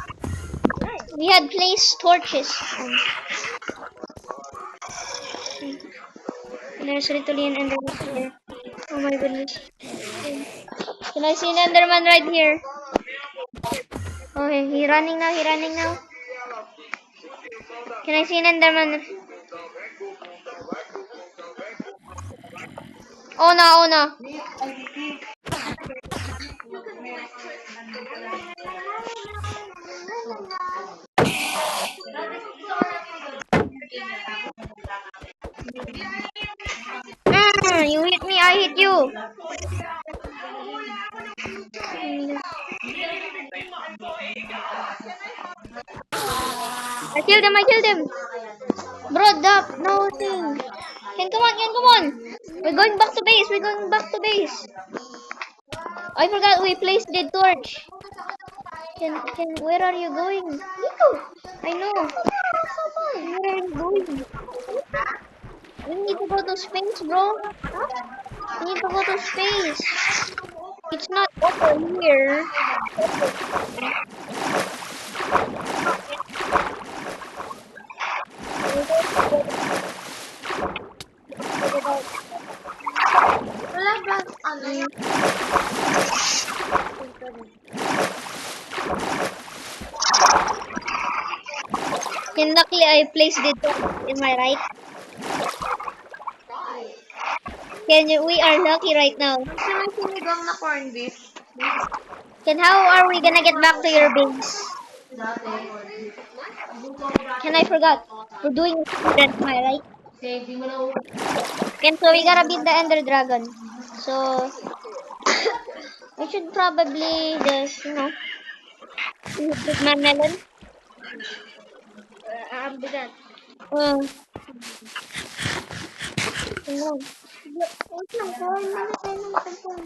We had placed torches. There's literally an Enderman here. Oh my goodness. Can I see an Enderman right here? Okay, he's running now, Can I see an Enderman? Oh no. You hit me, I hit you. I killed him. Bro, no thing. Ken, come on. We're going back to base. I forgot we placed the torch. Ken, where are you going? I know. Where are you going? We need to go to space, bro. We need to go to space. It's not over here. Wala ba, ano yung And luckily I placed it. Am I right? We are lucky right now. gusto may sinigang na corned beef? Ken, how are we gonna get back to your base? Ken, I forgot. We're doing that, am I right? Ken, so we gotta beat the Ender Dragon. So we should probably just, eat my melon. Bigat. No. Wait lang po. Hindi na tayo ng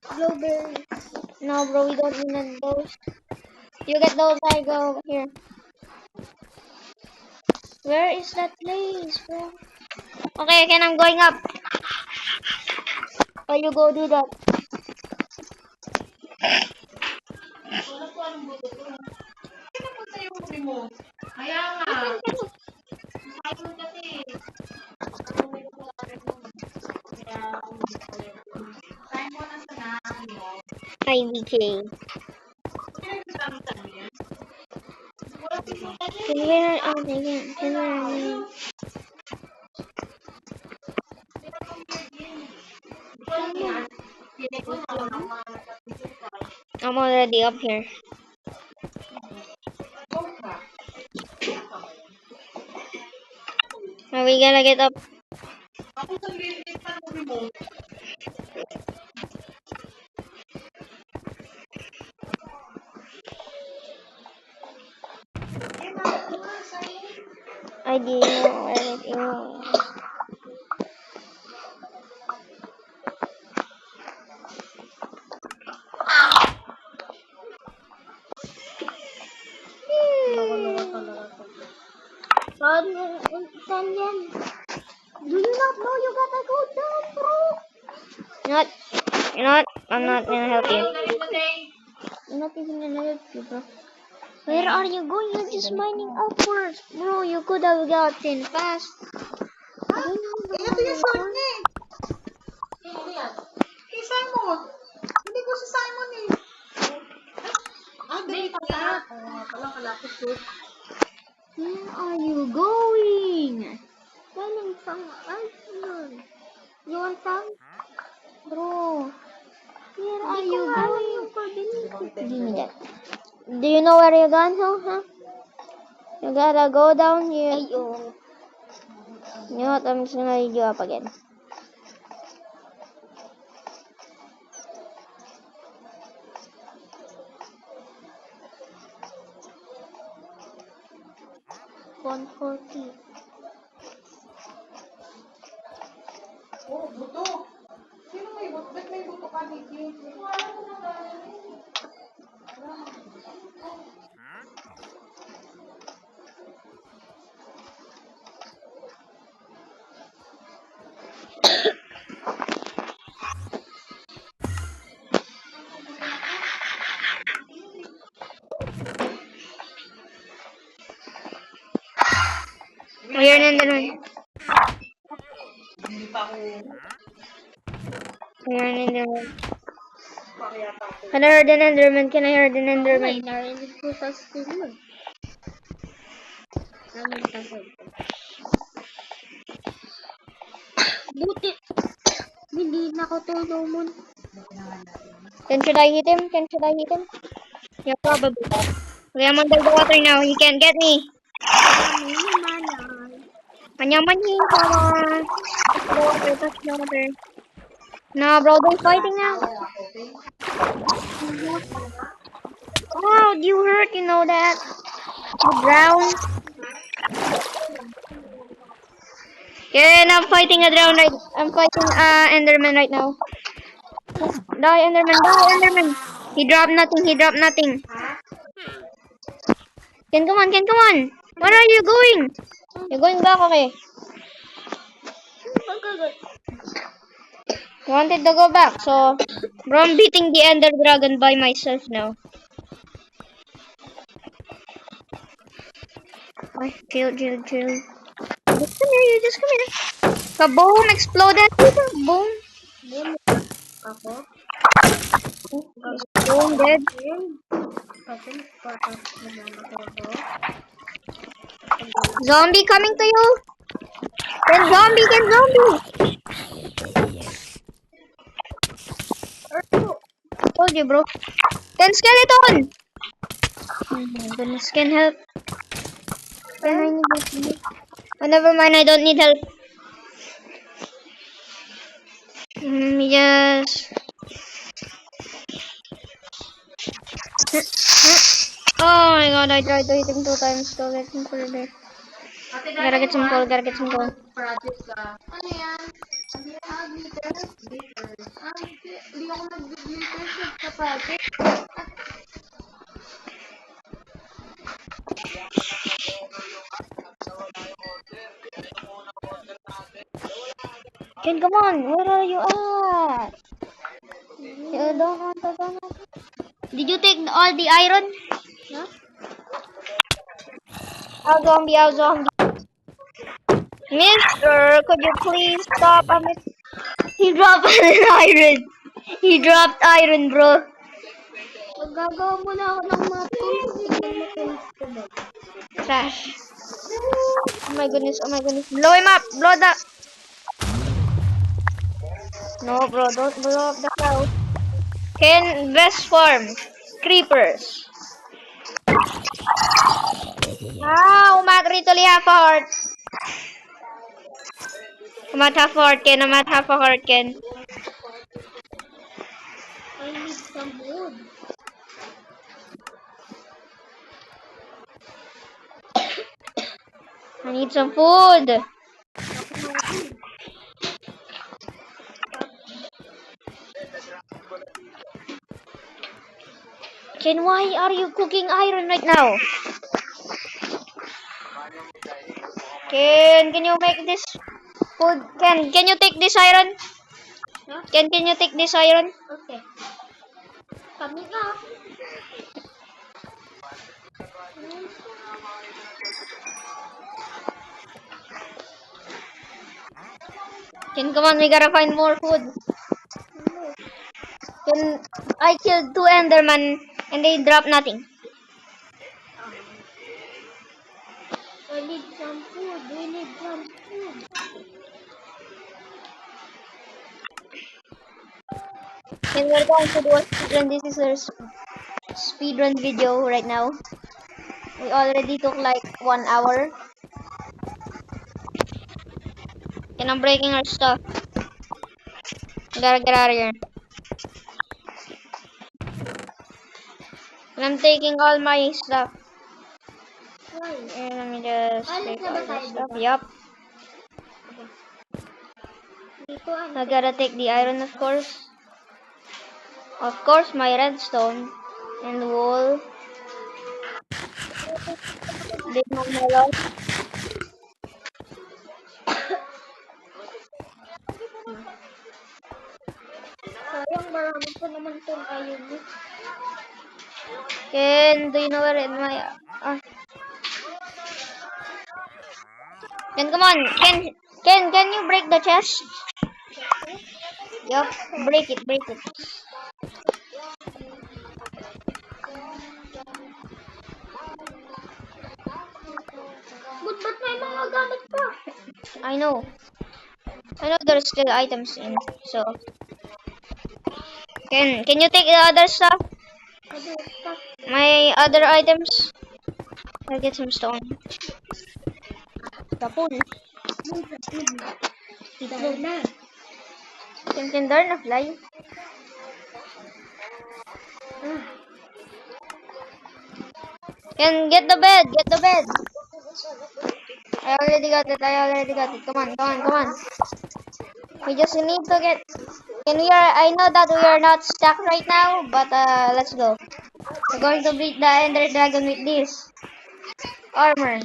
Global. No, bro, we don't need those. You get those, I go here. Where is that place, bro? Okay, I'm going up. Oh, you go do that. Kaya nga. IBK. Where are they? I'm already up here. Are we gonna get up? I didn't know anything. Saan yan? Do you not know you gotta go down, bro? You know what? I'm not gonna help you. I'm not even gonna help you, bro. Where are you going? You're just mining upwards. Bro, you could have gotten fast. Ito yung sword niya eh. Kay Simon. Hindi ko si Simon eh. Dali pala. Oo nga pala, kalapit ko. Where are you going? Mining some iron. You want some? Bro, Where are you going? give me that. Do you know where you're going to, huh? You gotta go down here. You know what? I'm just gonna lead you up again. $140. Oh, buto. Sino may buto? Ba't may buto ka, Nikki? Wala ko na kaya. Ayan na naman. Hindi pa ako Ayan na naman. pakiyata ako. Can I heard an Enderman? Can I heard an Enderman? Narinig ko sa screen mo. Nagtasabi ko. Buti. Hindi na ako tulungan. Should I hit him? Should I hit him? Yeah, probably. Okay, I'm under the water now. He can't get me. Kami naman yan. Kanya-manya. Come on. Touch the water. No, bro, they're fighting now. Oh, you hurt, you know that. You drowned. Yeah, I'm fighting a drown right. I'm fighting Enderman right now. Die, Enderman, die, Enderman. He dropped nothing, he dropped nothing. Ken, come on, Ken, come on. Where are you going? You're going back, okay. You wanted to go back, so bro, I'm beating the Ender Dragon by myself now. Oh, chill. Just come here, just come here. Kaboom! Exploded! Boom! Ako? Boom, dead. Kasi patas naman ako to. Zombie coming to you! Get zombie! Told you, bro. Then skeleton! Oh my goodness, can help. Can I need help? Oh, never mind, I don't need help. Yes. Oh my god, I tried to hit him 2 times to get him further. Gotta get some coal. Project ka. Ano yan? Glitters? Glitters. Hindi ako nag-glitters sa project. Ken, come on, where are you at? You don't want to. Did you take all the iron? Huh? Out zombie. Mister, could you please stop? He dropped an iron. He dropped iron, bro. Maggagawa mo na ako ng mga tools. Trash. Oh my goodness. Blow him up. Blow the... No, bro. Don't blow up the house. Ken, best farm. Creepers. Umatri half a heart. I'm at half a heart, Ken. I need some wood. I need some food. Ken, why are you cooking iron right now? Ken, can you make this food? Ken, can you take this iron? Huh? Ken, can you take this iron? Okay. Kami na. Ken, come on, we gotta find more food. Ken, I killed 2 Enderman and they dropped nothing. I need some food. We need some food. Ken, we're going to do a speedrun. This is our speedrun video right now. We already took like 1 hour. And I'm breaking our stuff. Gotta get out of here. And I'm taking all my stuff. Why? And let me just Alis take na ba all the tayo stuff. dito? Yup. Dito ano? I gotta take the iron, of course. Of course, my redstone. And wool. Big malot. Sayang, marami pa naman itong iron mo. Ken, do you know where in my... Ah. Ken, come on. Ken, can you break the chest? Yup. Break it, break it. Ba't may mga gamit pa? I know. I know there's still items in. So, can you take the other stuff? Ano pa? My other items? I'll get some stone. Tapon. Dito na. Can there na fly? Can get the bed, get the bed. I already got it, I already got it. Come on, come on, come on. We just need to get... I know that we are not stuck right now, but let's go. We're going to beat the Ender Dragon with this armor.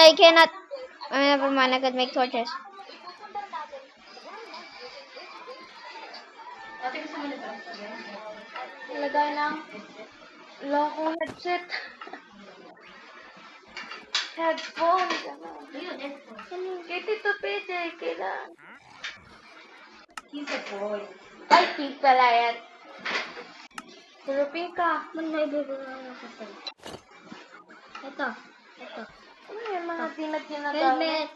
I cannot... never mind, I could make torches. Lagay ng loko headset. Headphone. Kay Tito PJ, kailan? Ay, pink pala yan. Pero pink ka. Man, may bibigyan na ako sa Ito. Ano yung mga tinat-tinat? Helmet.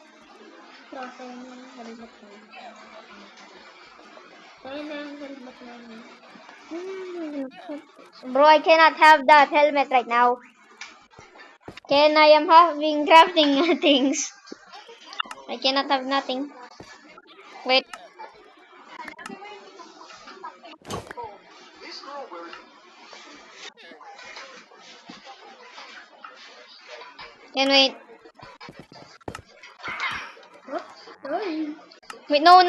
Ito, sa'yo na yung helmet na yun. Sa'yo na yung helmet na yun. Bro, I cannot have that helmet right now. I am having crafting things. I cannot have nothing. Wait. Wait. Ay. Wait, no.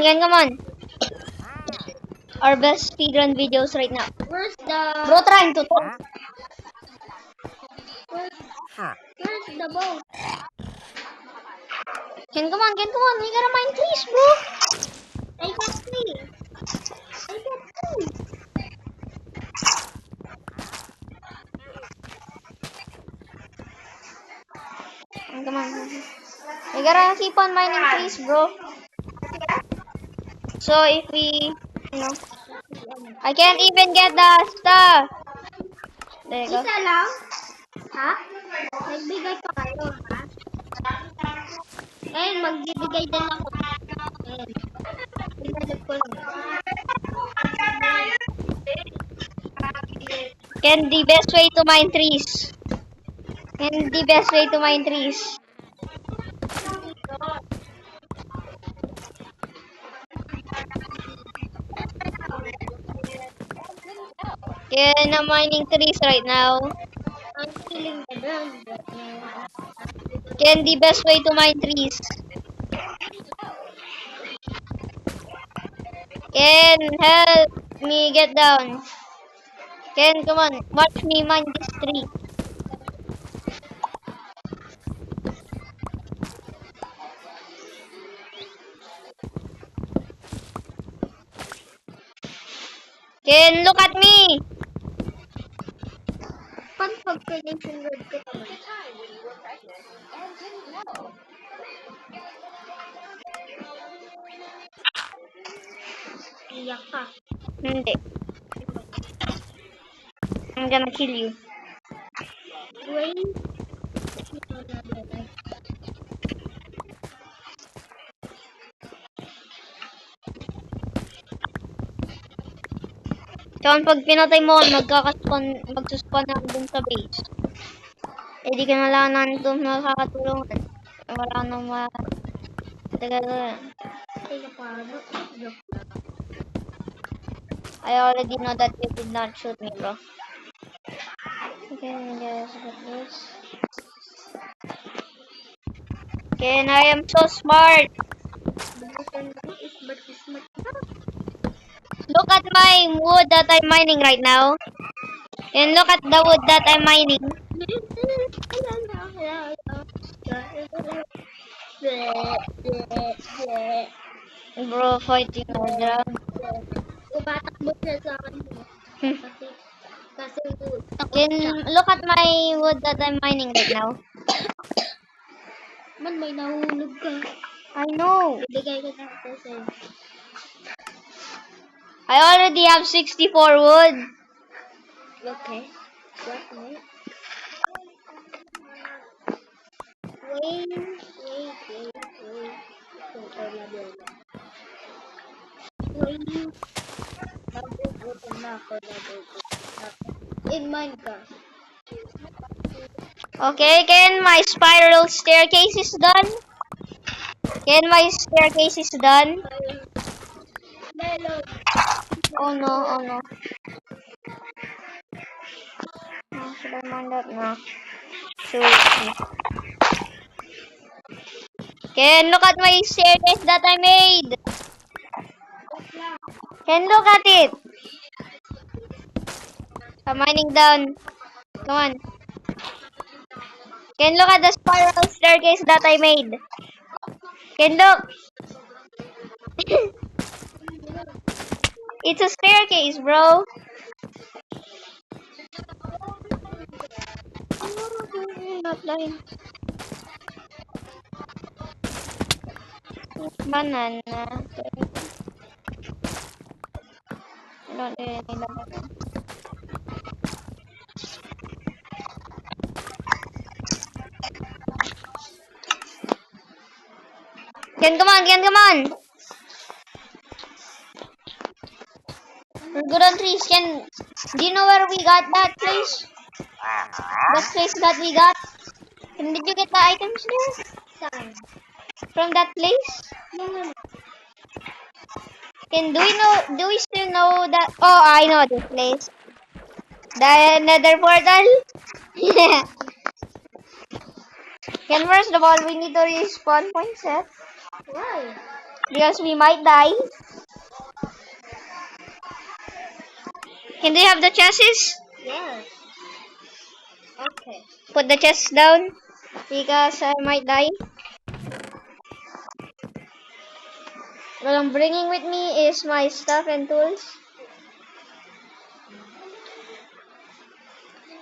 Come on. Our best speedrun videos right now. Where's the... Bro, trying to talk. Where's the boat? Come on. We gotta mine trees, bro. I got three. Come on. We gotta keep on mining trees, bro. So if we, I can't even get the stuff. There you go. Isa lang? Ha? Nagbigay pa kayo, ha? Ayun, magbibigay din ako. Ayun. Pinalap ko lang. The best way to mine trees. The best way to mine trees. I'm mining trees right now. I'm killing the ground. The best way to mine trees. Help me get down. Come on, watch me mine this tree. Look at me. Pag-creation word ko naman. Iyak ka. Hindi. gonna kill you. Wait. Tsaka pag pinatay mo, magsuspawn na dun sa base. Eh, di ka na lang nandun makakatulungan. Wala nang tagal. Ay, napano. I already know that you did not shoot me, bro. Okay, let me just get this. Okay, and I am so smart. Look at my wood that I'm mining right now. And look at the wood that I'm mining. Bro, fighting Hydra. Tumatakbo siya sa akin. Hmm. Kasi Then look at my wood that I'm mining right now. man, may nahulog ka. I know. Bigay ko na ito sa'yo. I already have 64 wood. Okay. What, mate? Wait. In Minecraft. Okay, can my spiral staircase is done? Can my staircase is done? Melon. Oh no, oh no. Oh, should I mind that? No. Shoot. Can look at my staircase that I made. Can look at it. I'm mining down. Come on. Can look at the spiral staircase that I made. Can look. It's a staircase, bro. Not lying. Banana. I don't really need a banana. Ken, come on, Ken, come on. We're good on trees. Ken, do you know where we got that place? That place that we got? Ken, did you get the items there? Saan? From that place? Yung Ken, do we still know that? Oh, I know this place. The nether portal? Yeah. Ken, first of all, we need to respawn point set. Why? Because we might die. Can they have the chests? Yes. Okay. Put the chest down. Because I might die. What I'm bringing with me is my stuff and tools.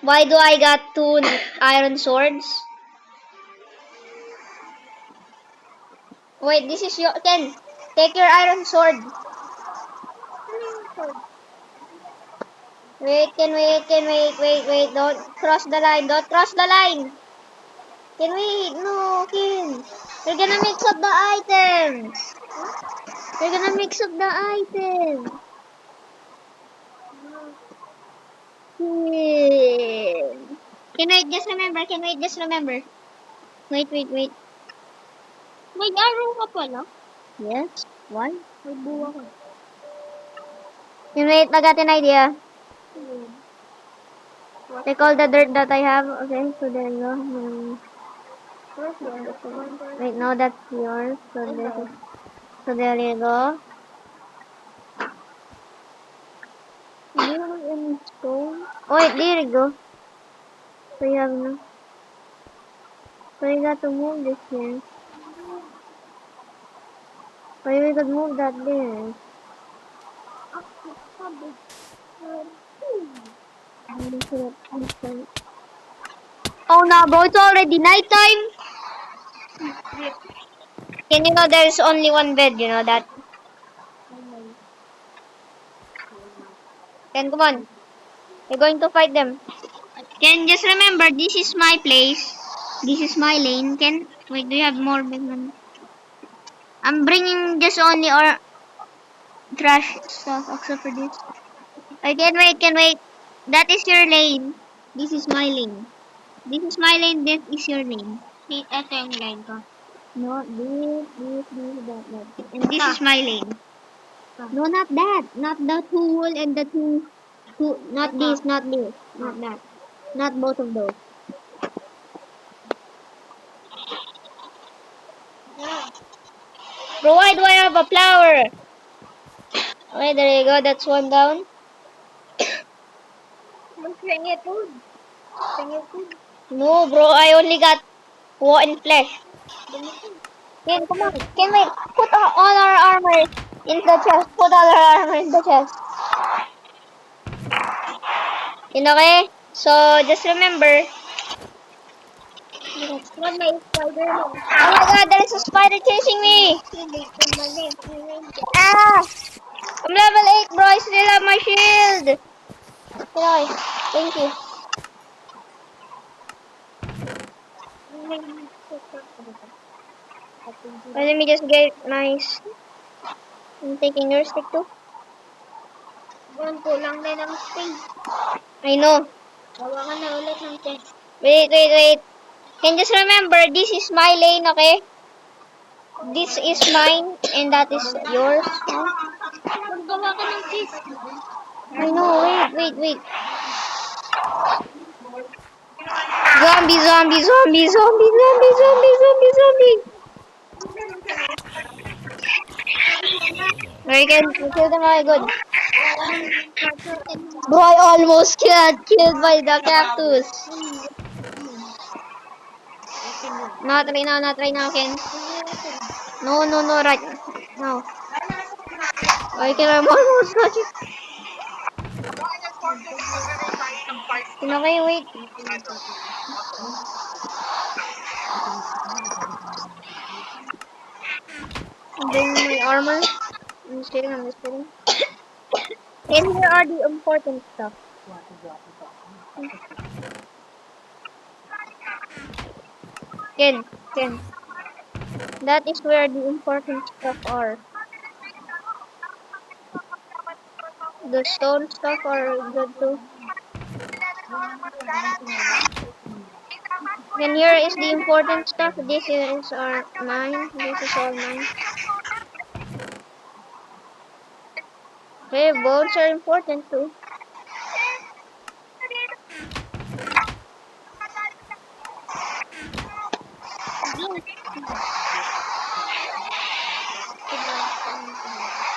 Why do I got 2 iron swords? Wait, this is your... Ken, take your iron sword. Wait, Ken, wait. Don't cross the line. Don't cross the line. Ken, wait. No, Ken. You're gonna mix up the items. You're gonna mix up the items. Ken. Ken, wait, just remember. Wait. May arrow ka pala? Yes? Why? May buwa ka. Ken, wait, I got an idea. Take all the dirt that I have. Okay, so there you go. Wait, no, that's yours. So there you go. Do you have any stone? Oh, wait, there you go. So you have no. So you got to move this here. So you could move that there. Oh no, bro, it's already nighttime. Can you know there's only one bed, you know that? Ken, come on. We're going to fight them. Ken, just remember, this is my place. This is my lane. Ken, wait, do you have more big money? I'm bringing just only our trash stuff except for this. I can wait. That is your lane. This is my lane. This is my lane. This is your lane. Ito yung line ko. No, that. And this is my lane. No, not that. Not the two wool and the two. Not this. Not this. Not that. Not both of those. Bro, why do I have a flower? Okay, there you go. That's one down. Mag-singit food. Singit food. No, bro. I only got one flesh. Ken, come on. Ken, wait. Put all our armor in the chest. Put all our armor in the chest. Okay? So, just remember. What may spider mo? Oh my god, there is a spider chasing me. Ah! I'm level 8, bro. I still have my shield. Okay. Thank you. Let me just get nice. I'm taking your stick too. Kulang na ng space. I know. Gawa ka na ulit ng chest. Wait. Can just remember, this is my lane, okay? This is mine, and that is yours. Gawa ka ng chest. I know. Wait. Zombie. I can kill them all good. Bro, I almost got killed by the cactus. Not right now, Ken. No, right now. I can almost got you. Okay, wait. Bring my armor. I'm just kidding. And here are the important stuff. Ken. That is where the important stuff are. The stone stuff are good too. And here is the important stuff. This is our mine. This is all mine. Okay, bones are important too.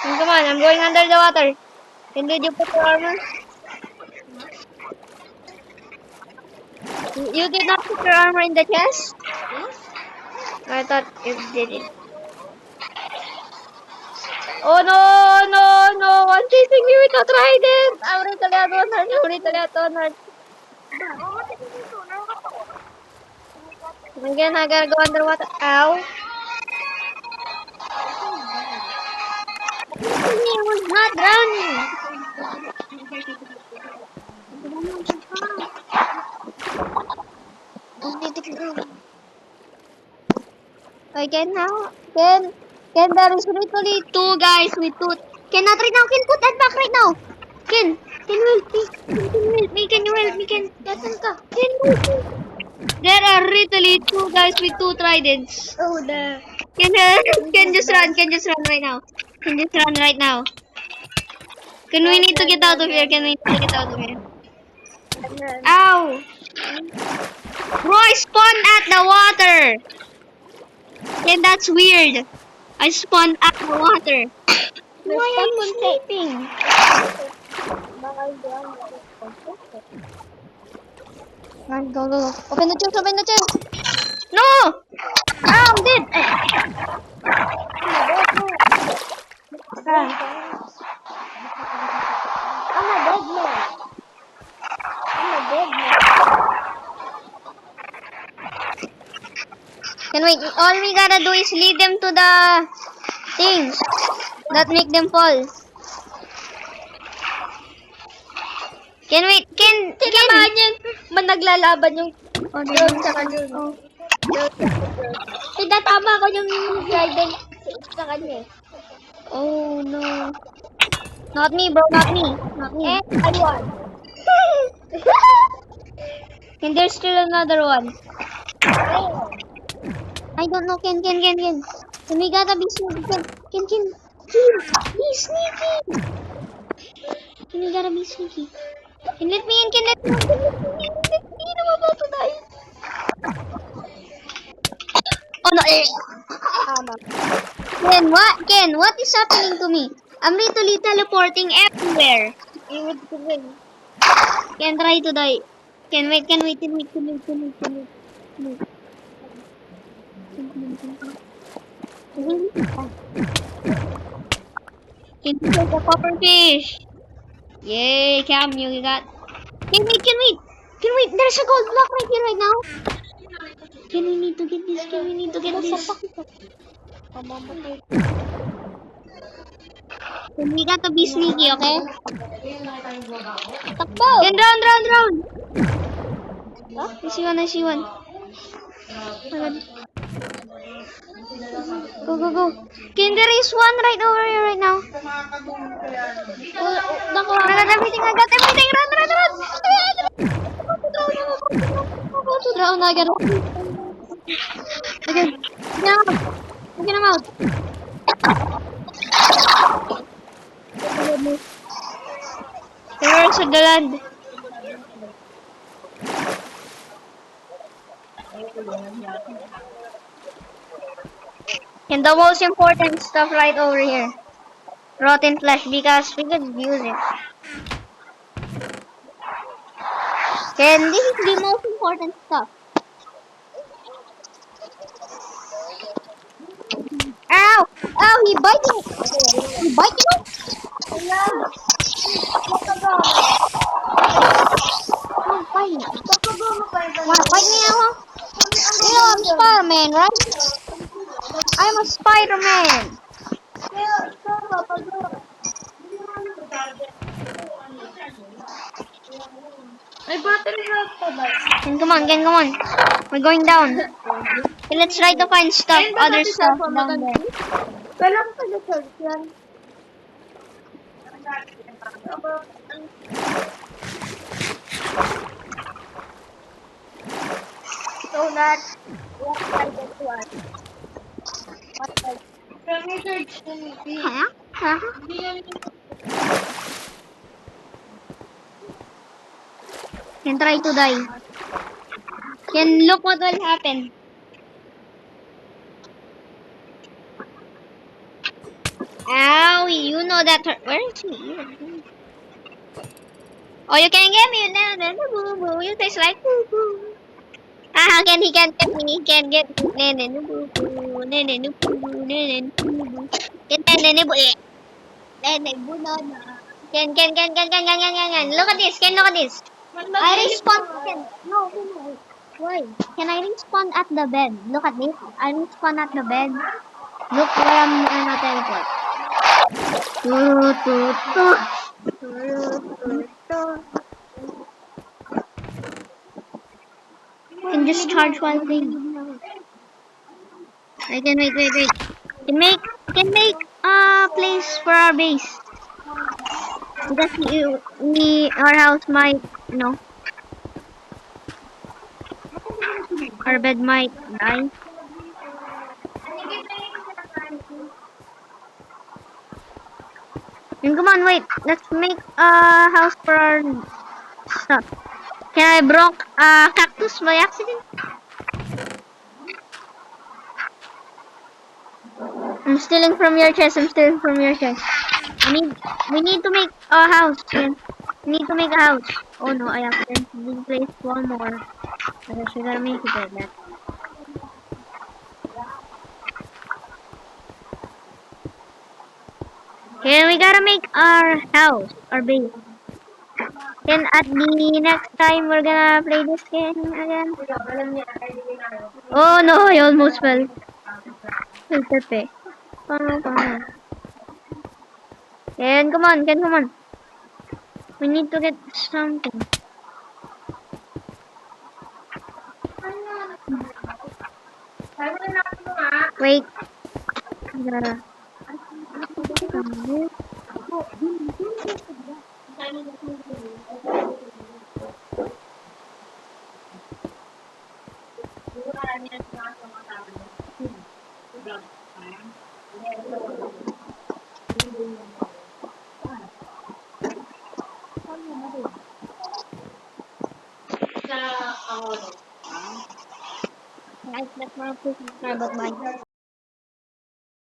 And come on, I'm going under the water. And did you put your armor? You did not put your armor in the chest? I thought you did it. Oh no! One chasing me with a trident! I'm retaliate on her. Again, I gotta go underwater. Ow! He was not drowning! Again now? Ken, there is literally two guys with two. Ken, not right now. Ken, put that back right now. Ken, can you help me? Can you help me? Ken, there are literally two guys with two tridents. Oh, the... Ken, just run right now. Ken, we need to get out of here. Ow! Bro, I spawned at the water. Ken, that's weird. I spawned at the water. Why are you sleeping? Run, go. Open the chest. No! Ah, I'm dead. Can wait, all we gotta do is lead them to the things that make them fall. Ken, wait. Ken. Tinamaan yan. Naglalaban yung Oh, drone sa kanun. Oh. Tinatama ko yung garden sa kanya eh. Oh, no. Not me, bro. Not me. Not me. Eh, I won. And there's still another one. I don't know. Ken. Ken, we gotta be sneaky. Ken. Be sneaky. Ken, we gotta be sneaky. Ken, let me in. Ken, let me in. Let me in. I'm about to die. Oh, no. Tama. Ken, what is happening to me? I'm literally teleporting everywhere. Iwid ko rin. Ken, try to die. Ken, wait. Ken, take the copper fish. Yay, Cam, you got. Ken, wait. There's a gold block right here right now. Ken, we need to get this. Mamamatay. Ken, we got to be sneaky, okay? Takbo! Ken, round. I see one. Oh my God. Go. Ken, there is one right over here right now. Nakuha. I got everything. Run. About to drown. I got it. Okay. Get him out. Terror sa land. And the most important stuff right over here. Rotten flesh, because we could use it. And this is the most important stuff. Ow! He biting! Oh, fight me. Wanna fight me now, huh? You know I'm Spider-Man, right? I'm a Spider-Man. May battery health pa ba? Ken, come on. We're going down. Okay, let's try to find stuff, other stuff down there. Kailangan pa na search yan. So that what I get one. Can we search the movie? Huh? Ken, try to die. Ken, look what will happen. Ow, you know that hurt. Where is he? Oh, you can get me now. Boo boo. You taste like boo boo. Ah, he can't get me. He can't get me. Boo boo. Boo boo. Ken. Look at this. Ken, look at this. I respawn. Ken. No. Wait. Why? Can I respawn at the bed? Look at this. I respawn at the bed. Look where I'm gonna teleport. Can just charge while playing. I can wait. Can make a place for our base. Because our house might, our bed might die. And come on, wait. Let's make a house for our stuff. Can I broke a cactus by accident? I'm stealing from your chest. We need to make a house. We need to make a house. Oh no, I accidentally placed one more. I should gotta make it like that. Okay, we gotta make our house, our base. Then at the next time we're gonna play this game again. Oh no, I almost fell. Pepe. Ken, come on. We need to get something. Wait. Gotta come here. Guys, that's my subscribe button.